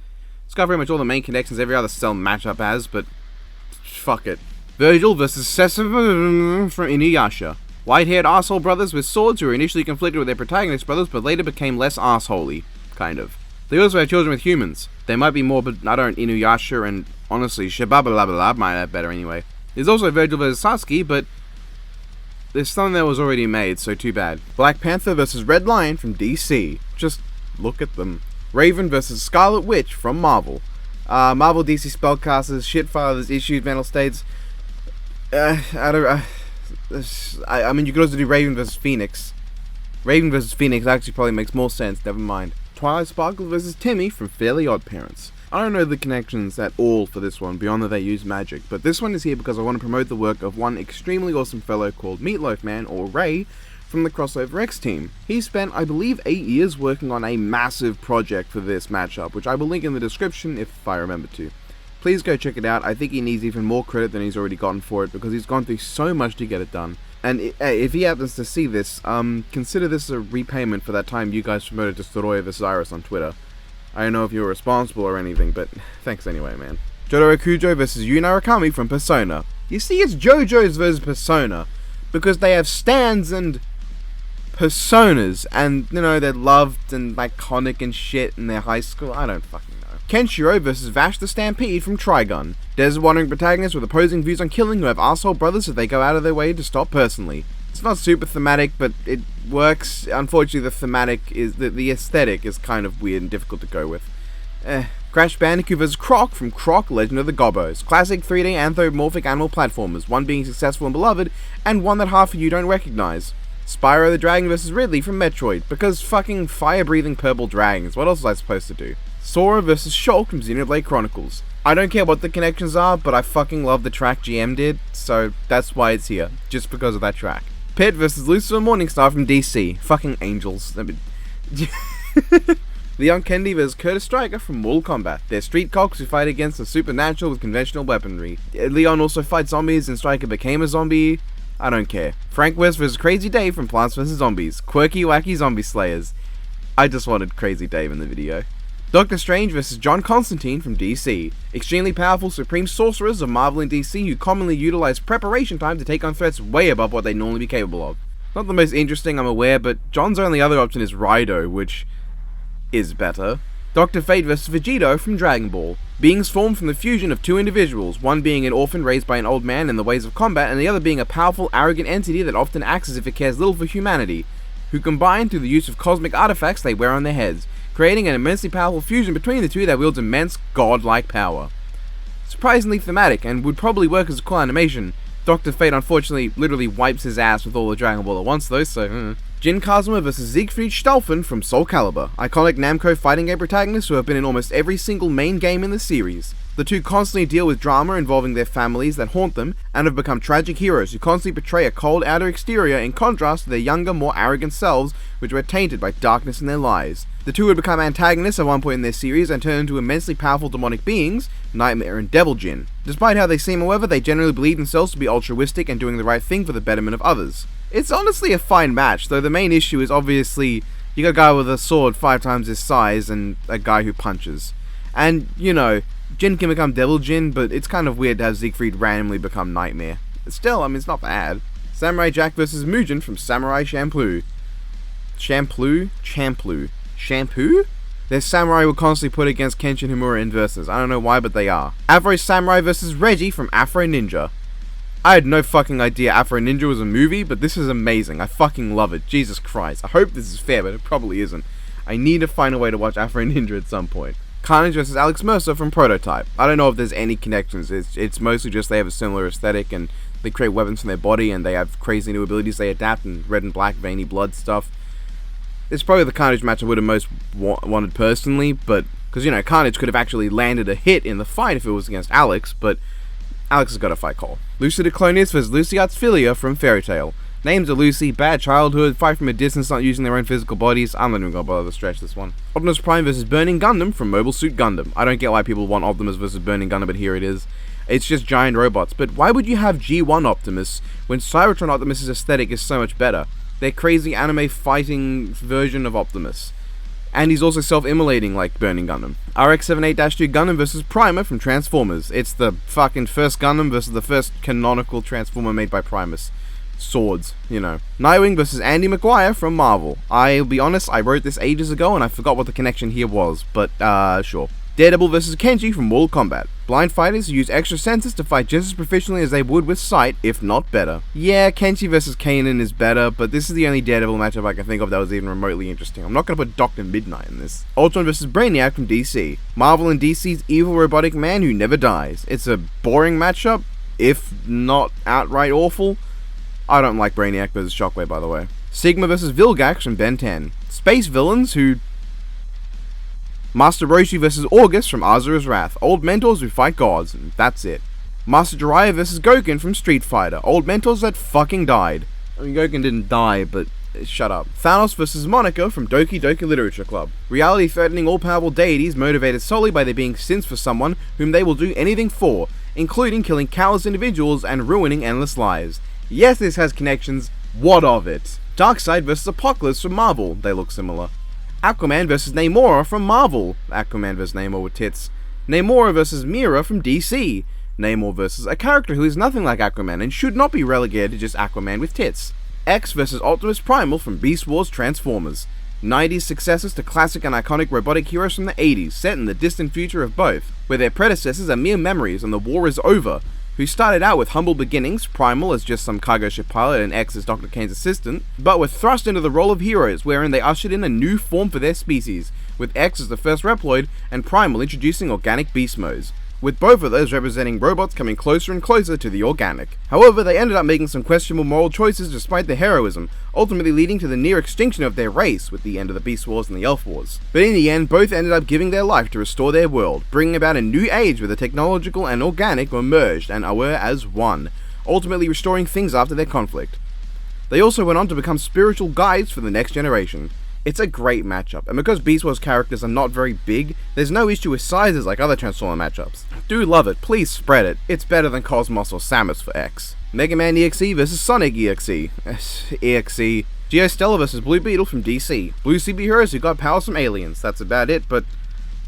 [SPEAKER 1] It's got pretty much all the main connections every other Cell matchup has, but fuck it. Virgil vs. Sesame from Inuyasha. White-haired asshole brothers with swords who were initially conflicted with their protagonist brothers, but later became less assholey, kind of. They also have children with humans. They might be more, but I don't. Inuyasha and honestly, Shababalabala might have better anyway. There's also Virgil vs. Sasuke, but there's something that was already made, so too bad. Black Panther vs. Red Lion from DC. Just look at them. Raven vs. Scarlet Witch from Marvel. Marvel DC spellcasters, shitfathers, issues, mental states. I mean, you could also do Raven vs. Phoenix. Raven vs. Phoenix actually probably makes more sense, never mind. Twilight Sparkle vs. Timmy from Fairly Oddparents. I don't know the connections at all for this one, beyond that they use magic, but this one is here because I want to promote the work of one extremely awesome fellow called Meatloaf Man, or Ray, from the Crossover X team. He spent, I believe, 8 years working on a massive project for this matchup, which I will link in the description if I remember to. Please go check it out. I think he needs even more credit than he's already gotten for it, because he's gone through so much to get it done. And if he happens to see this, consider this a repayment for that time you guys promoted Destoroyah vs. Iris on Twitter. I don't know if you were responsible or anything, but thanks anyway, man. Jotaro Kujo vs. Yu Narukami from Persona. You see, it's JoJo's versus Persona, because they have stands and personas, and, you know, they're loved and iconic and shit in their high school. I don't fucking know. Kenshiro vs. Vash the Stampede from Trigun. Desert wandering protagonists with opposing views on killing who have asshole brothers that they go out of their way to stop personally. It's not super thematic, but it works. Unfortunately, the thematic is the aesthetic is kind of weird and difficult to go with. Crash Bandicoot vs. Croc from Croc Legend of the Gobbos. Classic 3D anthropomorphic animal platformers, one being successful and beloved, and one that half of you don't recognize. Spyro the Dragon vs. Ridley from Metroid, because fucking fire-breathing purple dragons, what else was I supposed to do? Sora vs. Shulk from Xenoblade Chronicles. I don't care what the connections are, but I fucking love the track GM did, so that's why it's here, just because of that track. Pit vs. Lucifer Morningstar from DC. Fucking angels. I mean, Leon Kennedy vs Curtis Stryker from Mortal Kombat. They're street cocks who fight against the supernatural with conventional weaponry. Leon also fights zombies and Stryker became a zombie. I don't care. Frank West vs Crazy Dave from Plants vs Zombies. Quirky, wacky zombie slayers. I just wanted Crazy Dave in the video. Doctor Strange vs John Constantine from DC. Extremely powerful supreme sorcerers of Marvel and DC who commonly utilize preparation time to take on threats way above what they normally be capable of. Not the most interesting, I'm aware, but John's only other option is Raido, which is better. Dr. Fate vs Vegito from Dragon Ball. Beings formed from the fusion of two individuals, one being an orphan raised by an old man in the ways of combat, and the other being a powerful, arrogant entity that often acts as if it cares little for humanity, who combine through the use of cosmic artifacts they wear on their heads, creating an immensely powerful fusion between the two that wields immense, godlike power. Surprisingly thematic, and would probably work as a cool animation. Dr. Fate unfortunately literally wipes his ass with all the Dragon Ball at once though, so Jin Kazuma vs Siegfried Stauffen from Soul Calibur, iconic Namco fighting game protagonists who have been in almost every single main game in the series. The two constantly deal with drama involving their families that haunt them, and have become tragic heroes who constantly portray a cold outer exterior in contrast to their younger, more arrogant selves, which were tainted by darkness in their lives. The two would become antagonists at one point in their series and turn into immensely powerful demonic beings, Nightmare and Devil Jin. Despite how they seem, however, they generally believe themselves to be altruistic and doing the right thing for the betterment of others. It's honestly a fine match, though the main issue is obviously you got a guy with a sword 5 times his size and a guy who punches. And, you know, Jin can become Devil Jin, but it's kind of weird to have Siegfried randomly become Nightmare. Still, I mean, it's not bad. Samurai Jack vs Mugen from Samurai Champloo. Shampoo? Their samurai will constantly put against Kenshin Himura in verses. I don't know why, but they are. Afro Samurai vs Reggie from Afro Ninja. I had no fucking idea Afro Ninja was a movie, but this is amazing. I fucking love it. Jesus Christ. I hope this is fair, but it probably isn't. I need to find a way to watch Afro Ninja at some point. Carnage vs Alex Mercer from Prototype. I don't know if there's any connections. It's mostly just they have a similar aesthetic and they create weapons from their body and they have crazy new abilities they adapt and red and black veiny blood stuff. It's probably the Carnage match I would have most wanted personally, but because, you know, Carnage could have actually landed a hit in the fight if it was against Alex, but Alex has got a fight call. Lucida Clonius vs Lucy Artsfilia from Fairy Tail. Names are Lucy, bad childhood, fight from a distance, not using their own physical bodies. I'm not even gonna bother to stretch this one. Optimus Prime vs Burning Gundam from Mobile Suit Gundam. I don't get why people want Optimus vs Burning Gundam, but here it is. It's just giant robots, but why would you have G1 Optimus when Cybertron Optimus' aesthetic is so much better? Their crazy anime fighting version of Optimus. And he's also self-immolating like Burning Gundam. RX-78-2 Gundam vs Primer from Transformers. It's the fucking first Gundam versus the first canonical Transformer made by Primus. Swords, you know. Nightwing vs Andy McGuire from Marvel. I'll be honest, I wrote this ages ago and I forgot what the connection here was, but sure. Daredevil vs Kenji from Mortal Kombat. Blind fighters who use extra senses to fight just as proficiently as they would with sight, if not better. Yeah, Kenji vs Kanan is better, but this is the only Daredevil matchup I can think of that was even remotely interesting. I'm not going to put Dr. Midnight in this. Ultron vs Brainiac from DC. Marvel and DC's evil robotic man who never dies. It's a boring matchup, if not outright awful. I don't like Brainiac vs Shockwave, by the way. Sigma vs Vilgax from Ben 10. Space villains who... Master Roshi vs August from Azura's Wrath. Old mentors who fight gods, and that's it. Master Jiraiya vs Goken from Street Fighter. Old mentors that fucking died. I mean, Goken didn't die, but shut up. Thanos vs Monica from Doki Doki Literature Club. Reality-threatening all-powerful deities motivated solely by there being sins for someone whom they will do anything for, including killing countless individuals and ruining endless lives. Yes, this has connections. What of it? Darkseid vs Apocalypse from Marvel. They look similar. Aquaman vs Namora from Marvel. Aquaman vs Namor with tits. Namora vs Mira from DC. Namor vs a character who is nothing like Aquaman and should not be relegated to just Aquaman with tits. X vs Optimus Primal from Beast Wars Transformers. 90s successors to classic and iconic robotic heroes from the 80s, set in the distant future of both, where their predecessors are mere memories and the war is over, who started out with humble beginnings, Primal as just some cargo ship pilot and X as Dr. Kane's assistant, but were thrust into the role of heroes, wherein they ushered in a new form for their species, with X as the first Reploid and Primal introducing organic beast modes, with both of those representing robots coming closer and closer to the organic. However, they ended up making some questionable moral choices despite their heroism, ultimately leading to the near extinction of their race with the end of the Beast Wars and the Elf Wars. But in the end, both ended up giving their life to restore their world, bringing about a new age where the technological and organic were merged and were as one, ultimately restoring things after their conflict. They also went on to become spiritual guides for the next generation. It's a great matchup, and because Beast Wars characters are not very big, there's no issue with sizes like other Transformer matchups. Do love it, please spread it. It's better than Cosmos or Samus for X. Mega Man EXE vs Sonic EXE. EXE. Geostella vs Blue Beetle from DC. Blue superheroes who got powers from aliens. That's about it, but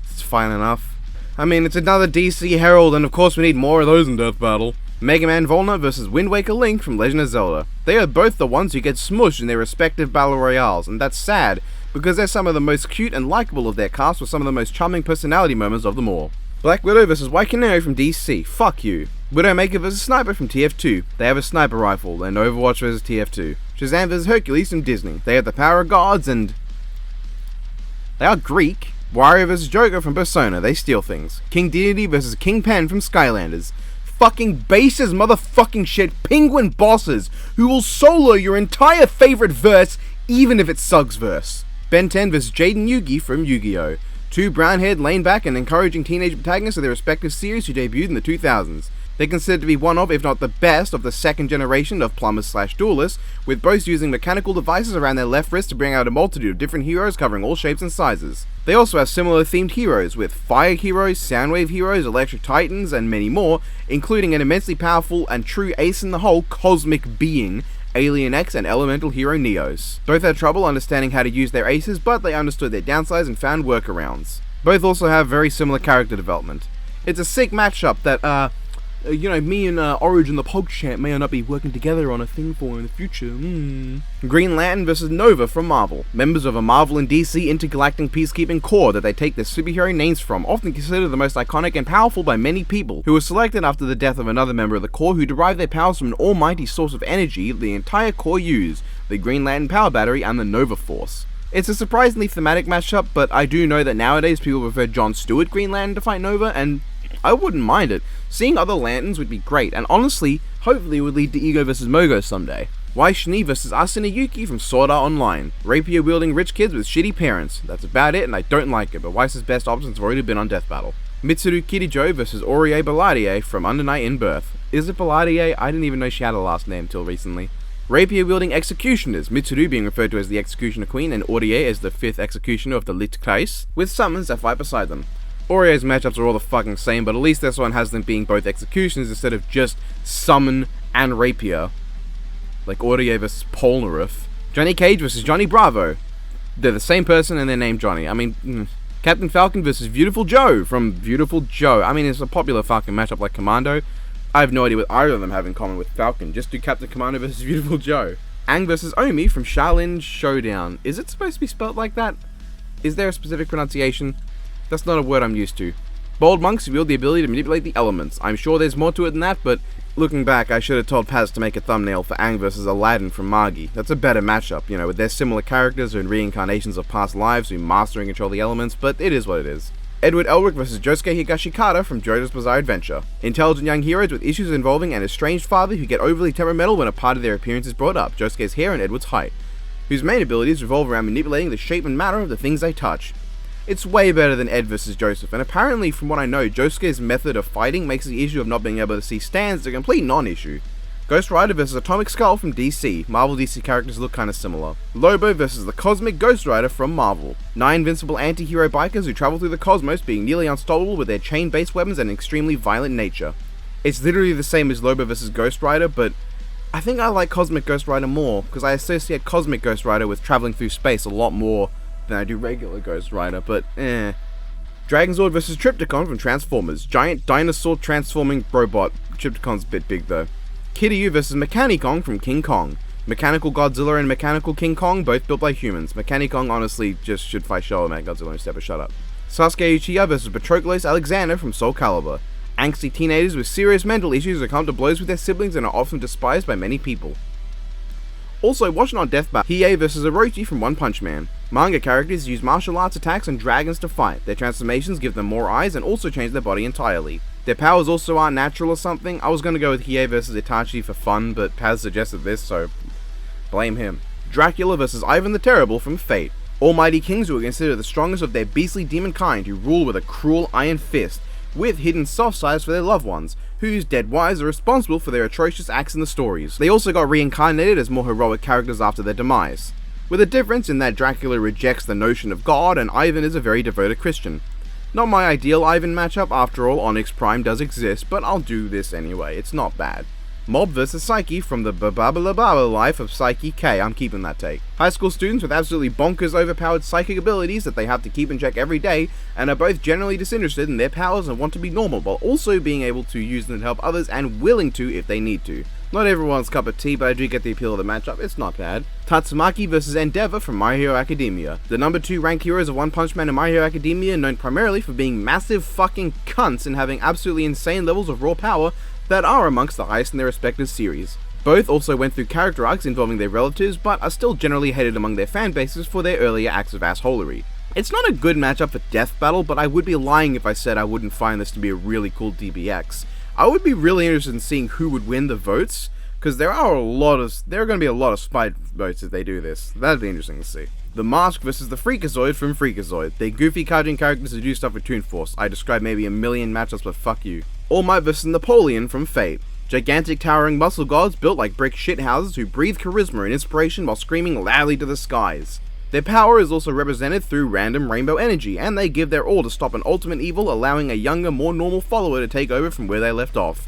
[SPEAKER 1] it's fine enough. I mean, it's another DC Herald, and of course we need more of those in Death Battle. Mega Man Vulner vs Wind Waker Link from Legend of Zelda. They are both the ones who get smushed in their respective battle royales, and that's sad, because they're some of the most cute and likable of their cast with some of the most charming personality moments of them all. Black Widow vs White Canary from DC. Fuck you. Widowmaker vs Sniper from TF2. They have a sniper rifle, and Overwatch vs TF2. Shazam vs Hercules from Disney. They have the power of gods, and they are Greek. Wario vs Joker from Persona. They steal things. King Dedede vs King Pen from Skylanders. Fucking bases motherfucking shit penguin bosses who will solo your entire favorite verse even if it's Sug's verse. Ben 10 vs Jaden Yugi from Yu-Gi-Oh! Two brown-haired, laid-back, and encouraging teenage protagonists of their respective series who debuted in the 2000s. They're considered to be one of, if not the best, of the second generation of plumbers/duelists, with both using mechanical devices around their left wrist to bring out a multitude of different heroes covering all shapes and sizes. They also have similar themed heroes, with fire heroes, soundwave heroes, electric titans, and many more, including an immensely powerful and true ace-in-the-hole cosmic being, Alien X and Elemental Hero Neos. Both had trouble understanding how to use their aces, but they understood their downsides and found workarounds. Both also have very similar character development. It's a sick matchup that, me and Origin the PogChamp may not be working together on a thing for in the future. Green Lantern vs Nova from Marvel. Members of a Marvel and DC intergalactic peacekeeping corps that they take their superhero names from, often considered the most iconic and powerful by many people, who were selected after the death of another member of the corps who derived their powers from an almighty source of energy the entire corps used, the Green Lantern Power Battery and the Nova Force. It's a surprisingly thematic matchup, but I do know that nowadays people prefer Jon Stewart Green Lantern to fight Nova, and I wouldn't mind it. Seeing other lanterns would be great, and honestly, hopefully it would lead to Ego vs Mogo someday. Why Shni vs Asuna Yuki from Sword Art Online. Rapier-wielding rich kids with shitty parents. That's about it, and I don't like it, but Weiss's best options have already been on Death Battle. Mitsuru Kirijo vs Orie Balladier from Under Night in Birth. Is it Balladier? I didn't even know she had a last name till recently. Rapier-wielding executioners, Mitsuru being referred to as the Executioner Queen and Orie as the 5th executioner of the Lich King, with summons that fight beside them. Orie's matchups are all the fucking same, but at least this one has them being both executioners instead of just summon and rapier. Like Orie vs Polnareff. Johnny Cage vs Johnny Bravo. They're the same person and they're named Johnny. I mean, Captain Falcon vs Beautiful Joe from Beautiful Joe. I mean, it's a popular Falcon matchup like Commando. I have no idea what either of them have in common with Falcon. Just do Captain Commando vs Beautiful Joe. Aang vs Omi from Shaolin Showdown. Is it supposed to be spelled like that? Is there a specific pronunciation? That's not a word I'm used to. Bold monks wield the ability to manipulate the elements. I'm sure there's more to it than that, but looking back, I should have told Paz to make a thumbnail for Aang vs Aladdin from Magi. That's a better matchup, with their similar characters and reincarnations of past lives who master and control the elements, but it is what it is. Edward Elric vs Josuke Higashikata from JoJo's Bizarre Adventure. Intelligent young heroes with issues involving an estranged father who get overly temperamental when a part of their appearance is brought up, Josuke's hair and Edward's height, whose main abilities revolve around manipulating the shape and matter of the things they touch. It's way better than Ed vs Joseph, and apparently from what I know, Josuke's method of fighting makes the issue of not being able to see stands a complete non-issue. Ghost Rider vs Atomic Skull from DC. Marvel DC characters look kinda similar. Lobo vs the Cosmic Ghost Rider from Marvel. 9 invincible anti-hero bikers who travel through the cosmos being nearly unstoppable with their chain-based weapons and extremely violent nature. It's literally the same as Lobo vs Ghost Rider, but I think I like Cosmic Ghost Rider more, because I associate Cosmic Ghost Rider with traveling through space a lot more than I do regular Ghost Rider, but Dragonzord vs Trypticon from Transformers. Giant dinosaur transforming robot. Trypticon's a bit big though. Kiryu vs Mechanicong from King Kong. Mechanical Godzilla and Mechanical King Kong, both built by humans. Mechanicong honestly just should fight Showa Mechagodzilla instead of shut up. Sasuke Uchiha vs Patroclus Alexander from Soul Calibur. Angsty teenagers with serious mental issues who come to blows with their siblings and are often despised by many people. Also, watching on Death Battle, Hiei vs Orochi from One Punch Man. Manga characters use martial arts attacks and dragons to fight. Their transformations give them more eyes and also change their body entirely. Their powers also aren't natural or something. I was gonna go with Hiei vs Itachi for fun, but Paz suggested this, so blame him. Dracula vs Ivan the Terrible from Fate. Almighty kings who are considered the strongest of their beastly demon kind, who rule with a cruel iron fist, with hidden soft sides for their loved ones, whose dead wives are responsible for their atrocious acts in the stories. They also got reincarnated as more heroic characters after their demise. with a difference in that Dracula rejects the notion of God and Ivan is a very devoted Christian. Not my ideal Ivan matchup, after all, Onyx Prime does exist, but I'll do this anyway, it's not bad. Mob vs Psyche from the Bababababa life of Psyche K, I'm keeping that take. High school students with absolutely bonkers overpowered psychic abilities that they have to keep in check every day, and are both generally disinterested in their powers and want to be normal, while also being able to use them to help others and willing to if they need to. Not everyone's cup of tea, but I do get the appeal of the matchup, it's not bad. Tatsumaki vs Endeavor from My Hero Academia. The number 2 ranked heroes of One Punch Man and My Hero Academia, known primarily for being massive fucking cunts and having absolutely insane levels of raw power that are amongst the highest in their respective series. Both also went through character arcs involving their relatives, but are still generally hated among their fan bases for their earlier acts of assholery. It's not a good matchup for Death Battle, but I would be lying if I said I wouldn't find this to be a really cool DBX. I would be really interested in seeing who would win the votes, because there are going to be a lot of spite votes if they do this. That'd be interesting to see. The Mask versus the Freakazoid from Freakazoid. They're goofy cartoon characters who do stuff with Toon Force. I described maybe a million matchups, but fuck you. All Might vs Napoleon from Fate. Gigantic towering muscle gods built like brick shithouses who breathe charisma and inspiration while screaming loudly to the skies. Their power is also represented through random rainbow energy, and they give their all to stop an ultimate evil, allowing a younger, more normal follower to take over from where they left off.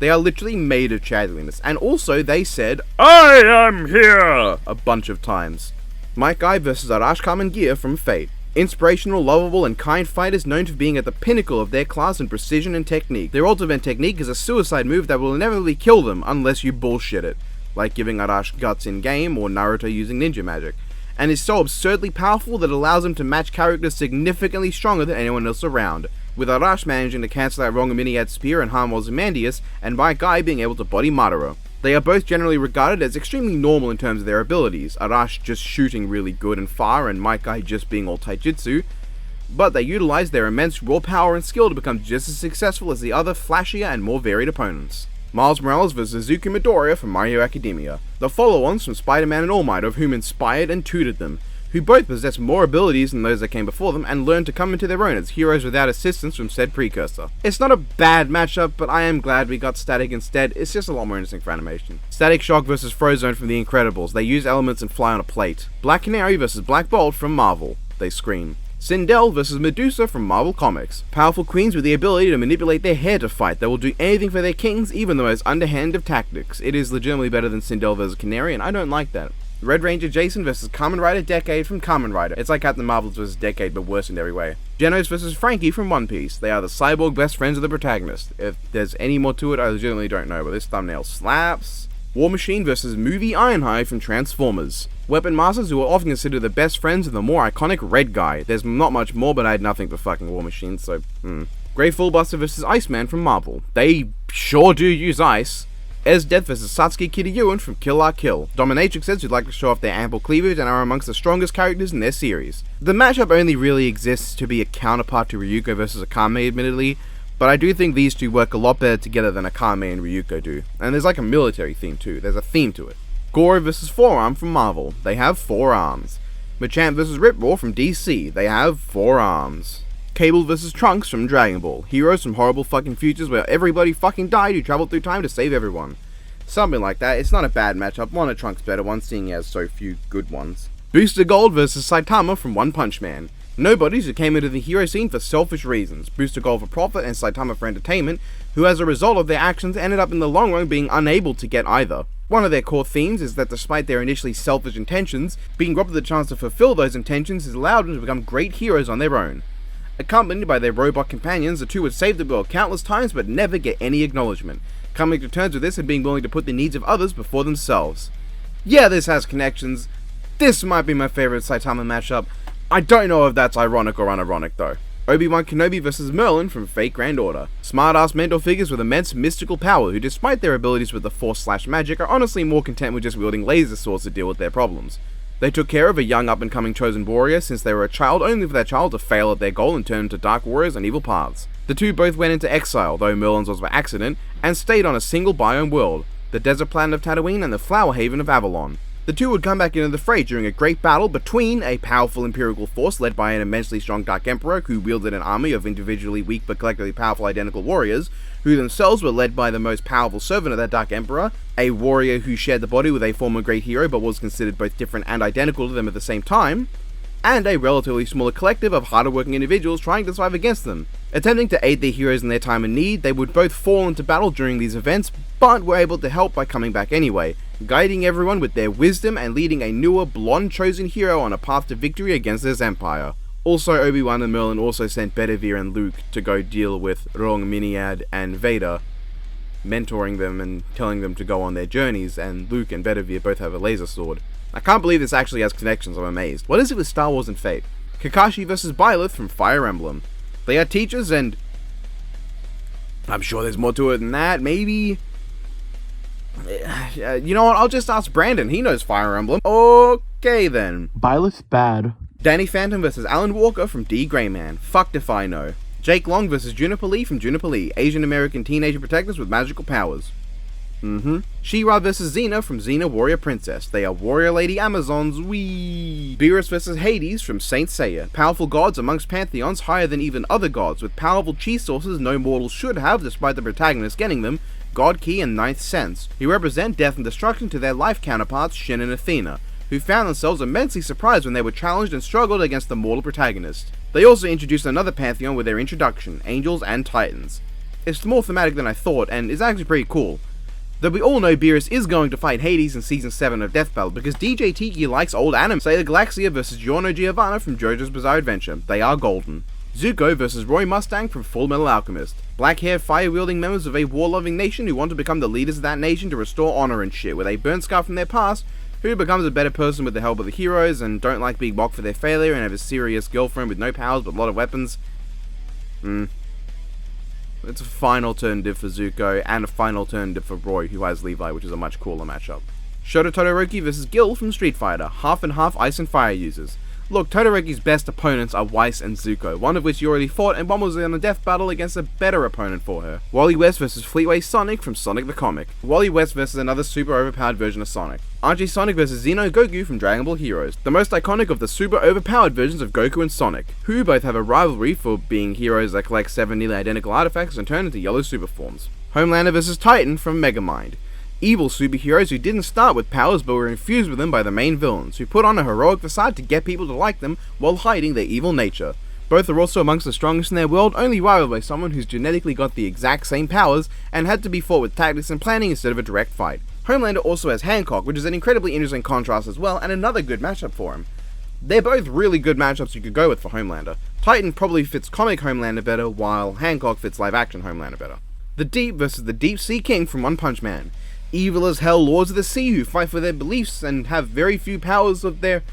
[SPEAKER 1] They are literally made of chadliness, and also they said, "I am here!" a bunch of times. Might Guy vs Arash Kamen Gear from Fate. Inspirational, lovable, and kind fighters known for being at the pinnacle of their class in precision and technique. Their ultimate technique is a suicide move that will inevitably kill them unless you bullshit it, like giving Arash guts in-game or Naruto using ninja magic, and is so absurdly powerful that it allows him to match characters significantly stronger than anyone else around, with Arash managing to cancel out Rongaminiad's spear and harm Ozymandias, and Might Guy being able to body Madara. They are both generally regarded as extremely normal in terms of their abilities, Arash just shooting really good and far, and Might Guy just being all taijutsu, but they utilize their immense raw power and skill to become just as successful as the other flashier and more varied opponents. Miles Morales vs Zuki Midoriya from My Hero Academia. The follow-ons from Spider-Man and All Might, of whom inspired and tutored them, who both possess more abilities than those that came before them and learned to come into their own as heroes without assistance from said precursor. It's not a bad matchup, but I am glad we got Static instead. It's just a lot more interesting for animation. Static Shock vs Frozone from The Incredibles. They use elements and fly on a plate. Black Canary vs Black Bolt from Marvel. They scream. Sindel vs Medusa from Marvel Comics. Powerful queens with the ability to manipulate their hair to fight. They will do anything for their kings, even the most underhand of tactics. It is legitimately better than Sindel vs Canary, and I don't like that. Red Ranger Jason vs Kamen Rider Decade from Kamen Rider. It's like Captain Marvel's vs Decade, but worse in every way. Genos vs Frankie from One Piece. They are the cyborg best friends of the protagonist. If there's any more to it, I legitimately don't know, but this thumbnail slaps. War Machine vs Movie Ironhide from Transformers. Weapon Masters who are often considered the best friends of the more iconic Red Guy. There's not much more, but I had nothing for fucking War Machine, so Grey Fullbuster vs Iceman from Marvel. They sure do use ice. Esdeath vs Satsuki Kiryu from Kill La Kill. Dominatrixes who'd like to show off their ample cleavage and are amongst the strongest characters in their series. The matchup only really exists to be a counterpart to Ryuko vs Akame, admittedly, but I do think these two work a lot better together than Akame and Ryuko do. And there's like a military theme too, there's a theme to it. Goro vs Forearm from Marvel. They have 4 arms. Machamp vs Rip Roar from DC. They have 4 arms. Cable vs Trunks from Dragon Ball. Heroes from horrible fucking futures where everybody fucking died who traveled through time to save everyone. Something like that. It's not a bad matchup. One of Trunks' better ones, seeing he has so few good ones. Booster Gold vs Saitama from One Punch Man. Nobodies who came into the hero scene for selfish reasons. Booster Gold for profit and Saitama for entertainment, who as a result of their actions ended up in the long run being unable to get either. One of their core themes is that despite their initially selfish intentions, being robbed of the chance to fulfill those intentions has allowed them to become great heroes on their own. Accompanied by their robot companions, the two would save the world countless times but never get any acknowledgement, coming to terms with this and being willing to put the needs of others before themselves. Yeah, this has connections. This might be my favorite Saitama matchup. I don't know if that's ironic or unironic though. Obi-Wan Kenobi vs Merlin from Fate Grand Order. Smart-ass mentor figures with immense mystical power who, despite their abilities with the Force/magic, are honestly more content with just wielding laser swords to deal with their problems. They took care of a young up-and-coming chosen warrior since they were a child, only for that child to fail at their goal and turn into dark warriors on evil paths. The two both went into exile, though Merlin's was by accident, and stayed on a single biome world, the desert planet of Tatooine and the flower haven of Avalon. The two would come back into the fray during a great battle between a powerful Imperial force led by an immensely strong Dark Emperor who wielded an army of individually weak but collectively powerful identical warriors, who themselves were led by the most powerful servant of that Dark Emperor, a warrior who shared the body with a former great hero but was considered both different and identical to them at the same time, and a relatively smaller collective of harder working individuals trying to survive against them. Attempting to aid their heroes in their time of need, they would both fall into battle during these events, but were able to help by coming back anyway, guiding everyone with their wisdom and leading a newer, blonde chosen hero on a path to victory against his empire. Also, Obi-Wan and Merlin also sent Bedivere and Luke to go deal with Rong Miniad and Vader, mentoring them and telling them to go on their journeys, and Luke and Bedivere both have a laser sword. I can't believe this actually has connections, I'm amazed. What is it with Star Wars and Fate? Kakashi vs. Byleth from Fire Emblem. They are teachers and... I'm sure there's more to it than that, maybe... You know what, I'll just ask Brandon, he knows Fire Emblem. Okay then.
[SPEAKER 3] Byleth's bad.
[SPEAKER 1] Danny Phantom vs. Alan Walker from D. Greyman. Fucked if I know. Jake Long vs. Juniper Lee from Juniper Lee. Asian American teenager protectors with magical powers. She-Ra vs. Xena from Xena Warrior Princess. They are warrior lady Amazons, wee. Beerus vs. Hades from Saint Seiya. Powerful gods amongst pantheons higher than even other gods, with powerful chi sources no mortal should have despite the protagonist getting them, God Key and Ninth Sense, who represent death and destruction to their life counterparts Shin and Athena, who found themselves immensely surprised when they were challenged and struggled against the mortal protagonist. They also introduced another pantheon with their introduction, Angels and Titans. It's more thematic than I thought, and is actually pretty cool. Though we all know Beerus is going to fight Hades in Season 7 of Death Battle because DJ Tiki likes old anime. Say the Galaxia vs. Giorno Giovanna from JoJo's Bizarre Adventure. They are golden. Zuko vs. Roy Mustang from Full Metal Alchemist. Black-haired, fire-wielding members of a war-loving nation who want to become the leaders of that nation to restore honor and shit, with a burnt scar from their past, who becomes a better person with the help of the heroes and don't like being mocked for their failure and have a serious girlfriend with no powers but a lot of weapons. It's a fine alternative for Zuko, and a fine alternative for Roy, who has Levi, which is a much cooler matchup. Shota Todoroki vs. Gil from Street Fighter, half and half ice and fire users. Look, Todoroki's best opponents are Weiss and Zuko, one of which you already fought, and one was in a death battle against a better opponent for her. Wally West vs. Fleetway Sonic from Sonic the Comic. Wally West versus another super overpowered version of Sonic. Archie Sonic vs. Xeno Goku from Dragon Ball Heroes, the most iconic of the super overpowered versions of Goku and Sonic, who both have a rivalry for being heroes that collect 7 nearly identical artifacts and turn into yellow super forms. Homelander vs. Titan from Megamind. Evil superheroes who didn't start with powers but were infused with them by the main villains, who put on a heroic facade to get people to like them while hiding their evil nature. Both are also amongst the strongest in their world, only rivaled by someone who's genetically got the exact same powers and had to be fought with tactics and planning instead of a direct fight. Homelander also has Hancock, which is an incredibly interesting contrast as well, and another good matchup for him. They're both really good matchups you could go with for Homelander. Titan probably fits comic Homelander better, while Hancock fits live-action Homelander better. The Deep versus the Deep Sea King from One Punch Man. Evil as hell lords of the sea who fight for their beliefs and have very few powers of their...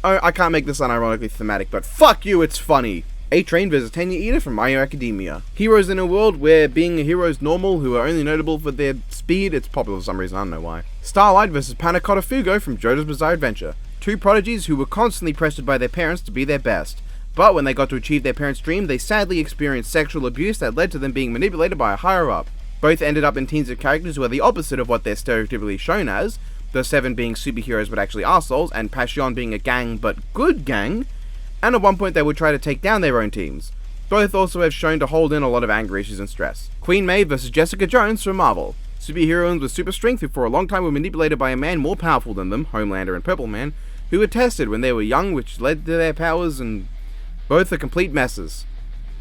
[SPEAKER 1] Oh, I can't make this unironically thematic, but fuck you, it's funny! A-Train vs. Tenya Ida from My Hero Academia. Heroes in a world where being a hero is normal, who are only notable for their speed. It's popular for some reason, I don't know why. Starlight vs. Panacotta Fugo from JoJo's Bizarre Adventure. Two prodigies who were constantly pressured by their parents to be their best. But when they got to achieve their parents' dream, they sadly experienced sexual abuse that led to them being manipulated by a higher-up. Both ended up in teams of characters who are the opposite of what they're stereotypically shown as, the Seven being superheroes but actually arseholes, and Passion being a gang but good gang, and at one point they would try to take down their own teams. Both also have shown to hold in a lot of anger issues and stress. Queen Maeve vs. Jessica Jones from Marvel. Superheroines with super strength who for a long time were manipulated by a man more powerful than them, Homelander and Purple Man, who were tested when they were young, which led to their powers, and both are complete messes.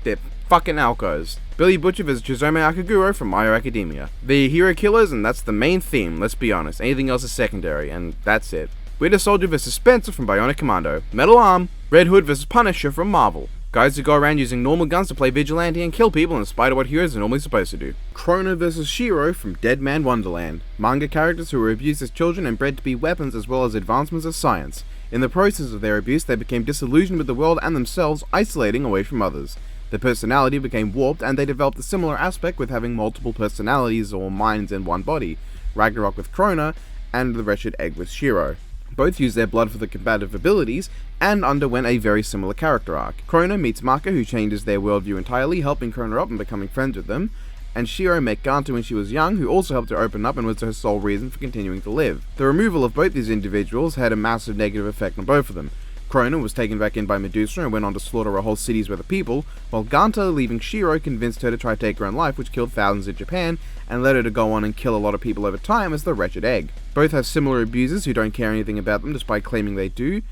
[SPEAKER 1] They're fucking alcos. Billy Butcher vs. Chizome Akaguro from My Hero Academia. They're hero killers, and that's the main theme, let's be honest. Anything else is secondary, and that's it. Winter Soldier vs. Spencer from Bionic Commando. Metal Arm. Red Hood vs. Punisher from Marvel. Guys who go around using normal guns to play vigilante and kill people in spite of what heroes are normally supposed to do. Krona vs. Shiro from Dead Man Wonderland. Manga characters who were abused as children and bred to be weapons as well as advancements of science. In the process of their abuse, they became disillusioned with the world and themselves, isolating away from others. Their personality became warped, and they developed a similar aspect with having multiple personalities or minds in one body, Ragnarok with Krona, and the Wretched Egg with Shiro. Both used their blood for the combative abilities, and underwent a very similar character arc. Krona meets Maka, who changes their worldview entirely, helping Krona up and becoming friends with them, and Shiro met Ganta when she was young, who also helped her open up and was her sole reason for continuing to live. The removal of both these individuals had a massive negative effect on both of them. Krona was taken back in by Medusa and went on to slaughter a whole city's worth of people, while Ganta, leaving Shiro, convinced her to try to take her own life, which killed thousands in Japan, and led her to go on and kill a lot of people over time as the Wretched Egg. Both have similar abusers who don't care anything about them despite claiming they do,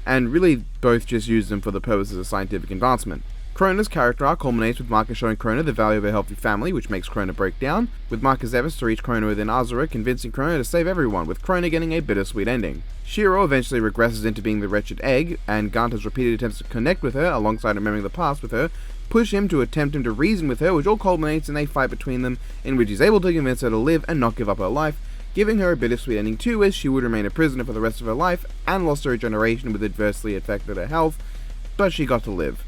[SPEAKER 1] and really both just use them for the purposes of scientific advancement. Krona's character arc culminates with Marcus showing Krona the value of a healthy family, which makes Krona break down, with Marcus efforts to reach Krona within Azura, convincing Krona to save everyone, with Krona getting a bittersweet ending. Shiro eventually regresses into being the Wretched Egg, and Ganta's repeated attempts to connect with her, alongside remembering the past with her, push him to attempt him to reason with her, which all culminates in a fight between them, in which he's able to convince her to live and not give up her life, giving her a bittersweet ending too, as she would remain a prisoner for the rest of her life, and lost her regeneration, which adversely affected her health, but she got to live.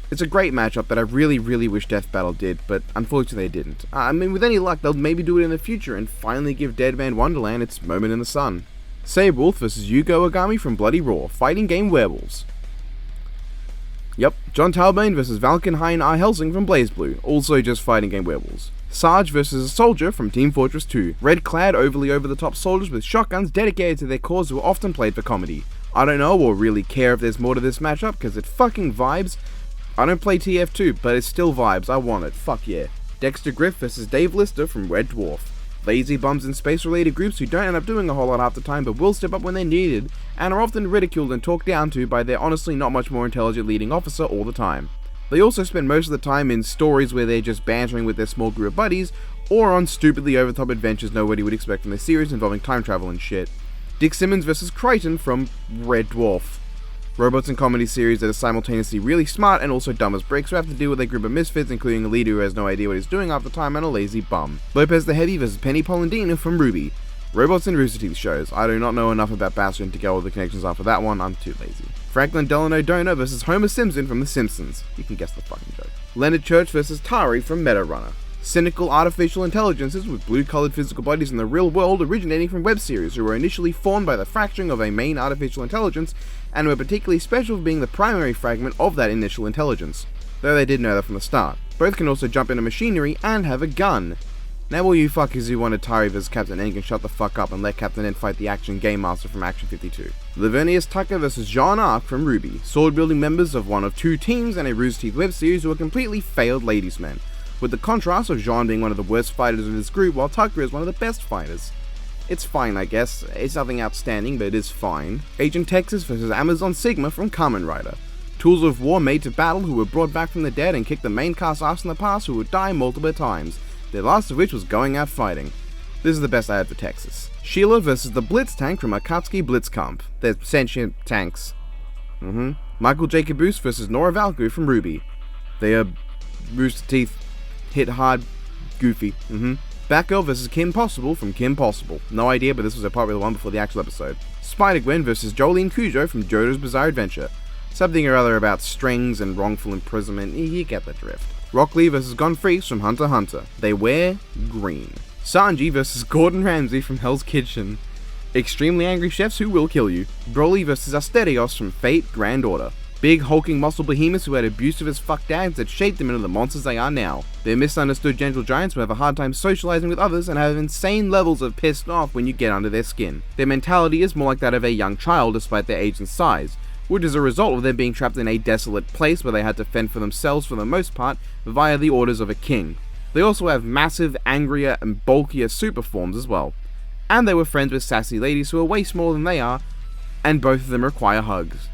[SPEAKER 1] It's a great matchup that I really wish Death Battle did, but unfortunately they didn't. I mean, with any luck, they'll maybe do it in the future and finally give Dead Man Wonderland its moment in the sun. Saberwolf vs Yugo Agami from Bloody Roar, fighting game werewolves. Yep, John Talbane vs Valkenhayn R. Helsing from BlazBlue, also just fighting game werewolves. Sarge vs a soldier from Team Fortress 2, red-clad, overly over-the-top soldiers with shotguns dedicated to their cause who are often played for comedy. I don't know or really care if there's more to this matchup, because it fucking vibes. I don't play TF2, but it still vibes, I want it, fuck yeah. Dexter Griff vs Dave Lister from Red Dwarf. Lazy bums in space-related groups who don't end up doing a whole lot half the time but will step up when they're needed, and are often ridiculed and talked down to by their honestly not much more intelligent leading officer all the time. They also spend most of the time in stories where they're just bantering with their small group of buddies, or on stupidly over-the-top adventures nobody would expect from their series involving time travel and shit. Dick Simmons vs Crichton from Red Dwarf. Robots and comedy series that are simultaneously really smart and also dumb as bricks, who have to deal with a group of misfits, including a leader who has no idea what he's doing half the time and a lazy bum. Lopez the Heavy vs Penny Polendina from Ruby. Robots and Rooster Teeth shows. I do not know enough about Bastion to get all the connections after that one, I'm too lazy. Franklin Delano Donor vs Homer Simpson from The Simpsons. You can guess the fucking joke. Leonard Church vs Tari from Meta Runner. Cynical artificial intelligences with blue-collared physical bodies in the real world originating from web series who were initially formed by the fracturing of a main artificial intelligence and were particularly special for being the primary fragment of that initial intelligence, though they did know that from the start. Both can also jump into machinery and have a gun. Now all you fuckers who wanted Tari vs Captain N can shut the fuck up and let Captain N fight the Action Game Master from Action 52. Lavernius Tucker vs Jean Arc from Ruby, sword-wielding members of one of two teams and a Rooster Teeth web series who are completely failed ladies' men, with the contrast of Jean being one of the worst fighters of his group while Tucker is one of the best fighters. It's fine, I guess. It's nothing outstanding, but it is fine. Agent Texas vs Amazon Sigma from Kamen Rider. Tools of war made to battle who were brought back from the dead and kicked the main cast ass in the past who would die multiple times, the last of which was going out fighting. This is the best I had for Texas. Sheila vs the Blitz tank from Akatsuki Blitzkampf. They're sentient tanks. Michael Jacob Boost vs Nora Valkyrie from Ruby. They are Rooster Teeth, hit hard, goofy. Batgirl vs Kim Possible from Kim Possible. No idea, but this was a popular one before the actual episode. Spider-Gwen vs Jolene Cujo from JoJo's Bizarre Adventure. Something or other about strings and wrongful imprisonment, you get the drift. Rock Lee vs Gon Freaks from Hunter x Hunter. They wear green. Sanji vs Gordon Ramsay from Hell's Kitchen. Extremely angry chefs who will kill you. Broly vs Asterios from Fate Grand Order. Big hulking muscle behemoths who had abusive as fuck dads that shaped them into the monsters they are now. They're misunderstood gentle giants who have a hard time socializing with others and have insane levels of pissed off when you get under their skin. Their mentality is more like that of a young child despite their age and size, which is a result of them being trapped in a desolate place where they had to fend for themselves for the most part via the orders of a king. They also have massive, angrier, and bulkier super forms as well. And they were friends with sassy ladies who are way smaller than they are, and both of them require hugs.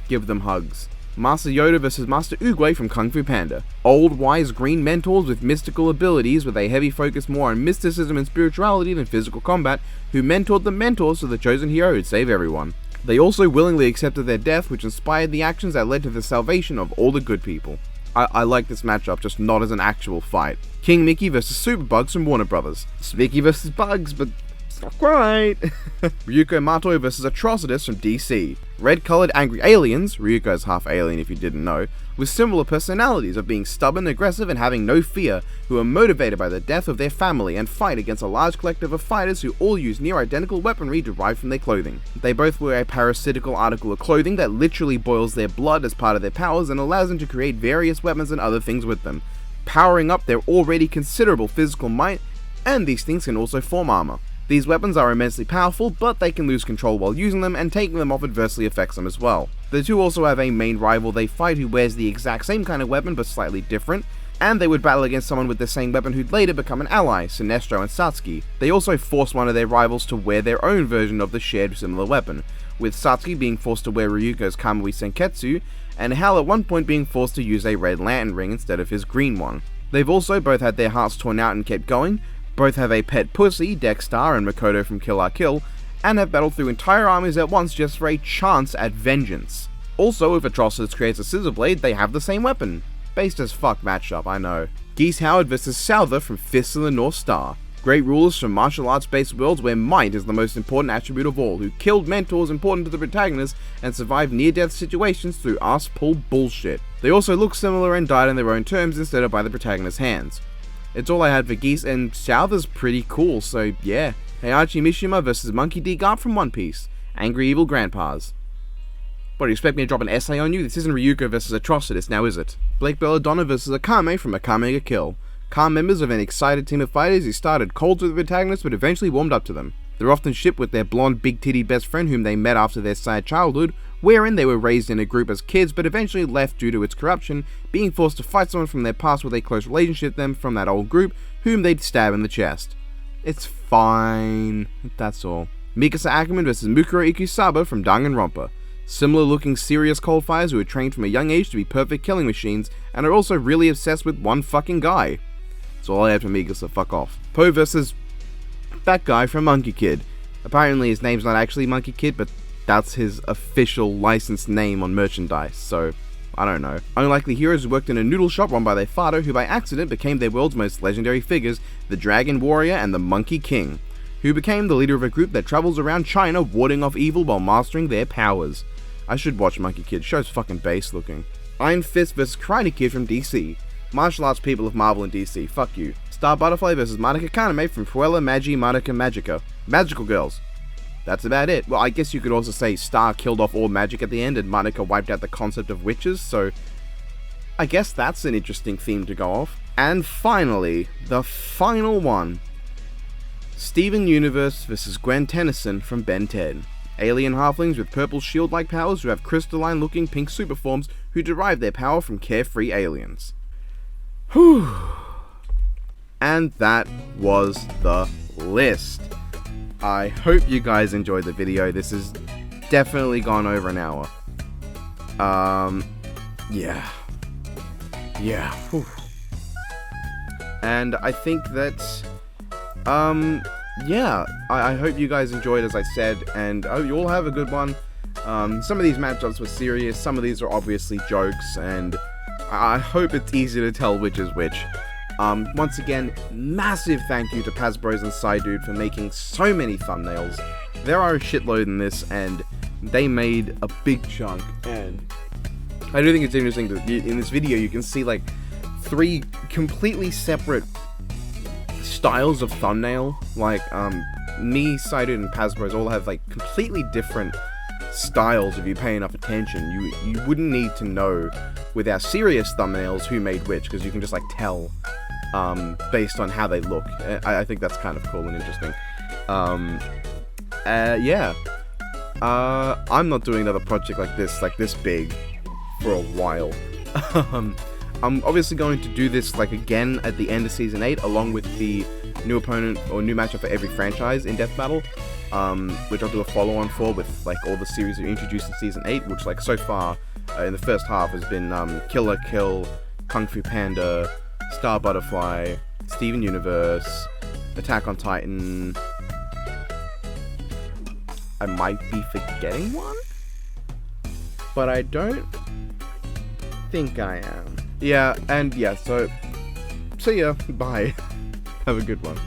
[SPEAKER 1] Give them hugs. Master Yoda vs Master Oogway from Kung Fu Panda. Old, wise green mentors with mystical abilities with a heavy focus more on mysticism and spirituality than physical combat, who mentored the mentors so the chosen hero would save everyone. They also willingly accepted their death, which inspired the actions that led to the salvation of all the good people. I like this matchup, just not as an actual fight. King Mickey vs Super Bugs from Warner Brothers. It's Mickey vs Bugs, but it's not quite. Ryuko Matoi vs Atrocitus from DC. Red-colored angry aliens, Ryuko's half alien if you didn't know, with similar personalities of being stubborn, aggressive, and having no fear, who are motivated by the death of their family and fight against a large collective of fighters who all use near-identical weaponry derived from their clothing. They both wear a parasitical article of clothing that literally boils their blood as part of their powers and allows them to create various weapons and other things with them. powering up their already considerable physical might, and these things can also form armor. These weapons are immensely powerful, but they can lose control while using them, and taking them off adversely affects them as well. The two also have a main rival they fight who wears the exact same kind of weapon but slightly different, and they would battle against someone with the same weapon who'd later become an ally, Sinestro and Satsuki. They also force one of their rivals to wear their own version of the shared similar weapon, with Satsuki being forced to wear Ryuko's Kamui Senketsu, and Hal at one point being forced to use a red lantern ring instead of his green one. They've also both had their hearts torn out and kept going, both have a pet pussy, Dexter and Makoto from Kill La Kill, and have battled through entire armies at once just for a chance at vengeance. Also, if Atrocitus creates a scissor blade, they have the same weapon. Based as fuck matchup, I know. Geese Howard vs. Souther from Fists of the North Star. Great rulers from martial arts based worlds where might is the most important attribute of all, who killed mentors important to the protagonist and survived near-death situations through ass-pull bullshit. They also look similar and died on their own terms instead of by the protagonist's hands. It's all I had for Geese, and Souther's pretty cool, so yeah. Heihachi Mishima vs. Monkey D. Garp from One Piece. Angry Evil Grandpas. What, do you expect me to drop an essay on you? This isn't Ryuko vs. Atrocitus, now is it? Blake Belladonna vs. Akame from Akame ga Kill. Calm members of an excited team of fighters who started cold to the protagonists but eventually warmed up to them. They're often shipped with their blonde, big-titty best friend whom they met after their sad childhood, wherein they were raised in a group as kids but eventually left due to its corruption, being forced to fight someone from their past with a close relationship with them from that old group, whom they'd stab in the chest. It's fine. That's all. Mikasa Ackerman vs. Mukuro Ikusaba from Danganronpa. Similar looking serious cold fires who are trained from a young age to be perfect killing machines, and are also really obsessed with one fucking guy. That's all I have for Mikasa, fuck off. Poe vs. that guy from Monkey Kid. Apparently his name's not actually Monkey Kid, but that's his official licensed name on merchandise, so I don't know. Unlikely heroes who worked in a noodle shop run by their father, who by accident became their world's most legendary figures, the Dragon Warrior and the Monkey King, who became the leader of a group that travels around China warding off evil while mastering their powers. I should watch Monkey Kid, show's fucking base looking. Iron Fist vs. Karate Kid from DC. Martial arts people of Marvel and DC, fuck you. Star Butterfly vs. Madoka Kaname from Puella Magi Madoka Magica. Magical girls. That's about it. Well, I guess you could also say Star killed off all magic at the end and Madoka wiped out the concept of witches, so I guess that's an interesting theme to go off. And finally, the final one. Steven Universe vs. Gwen Tennyson from Ben 10. Alien halflings with purple shield-like powers who have crystalline-looking pink superforms who derive their power from carefree aliens. Whew. And that was the list. I hope you guys enjoyed the video. This has definitely gone over an hour. Yeah. Whew. And I think that, yeah, I hope you guys enjoyed, as I said, and I hope you all have a good one. Some of these matchups were serious, some of these are obviously jokes, and I hope it's easy to tell which is which. Once again, massive thank you to Pazbros and Psydude for making so many thumbnails. There are a shitload in this, and they made a big chunk, and I do think it's interesting that in this video you can see like 3 completely separate styles of thumbnail. Like, me, Psydude, and Pazbros all have like completely different styles if you pay enough attention. You wouldn't need to know with our serious thumbnails who made which, because you can just like tell based on how they look. I think that's kind of cool and interesting. Yeah. I'm not doing another project like this big for a while. I'm obviously going to do this like again at the end of Season 8, along with the new opponent or new matchup for every franchise in Death Battle, which I'll do a follow-on for with like all the series that are introduced in Season 8, which like so far in the first half has been Kill La Kill, Kung Fu Panda, Star Butterfly, Steven Universe, Attack on Titan. I might be forgetting one, but I don't think I am. Yeah, and yeah, so see ya, bye. Have a good one.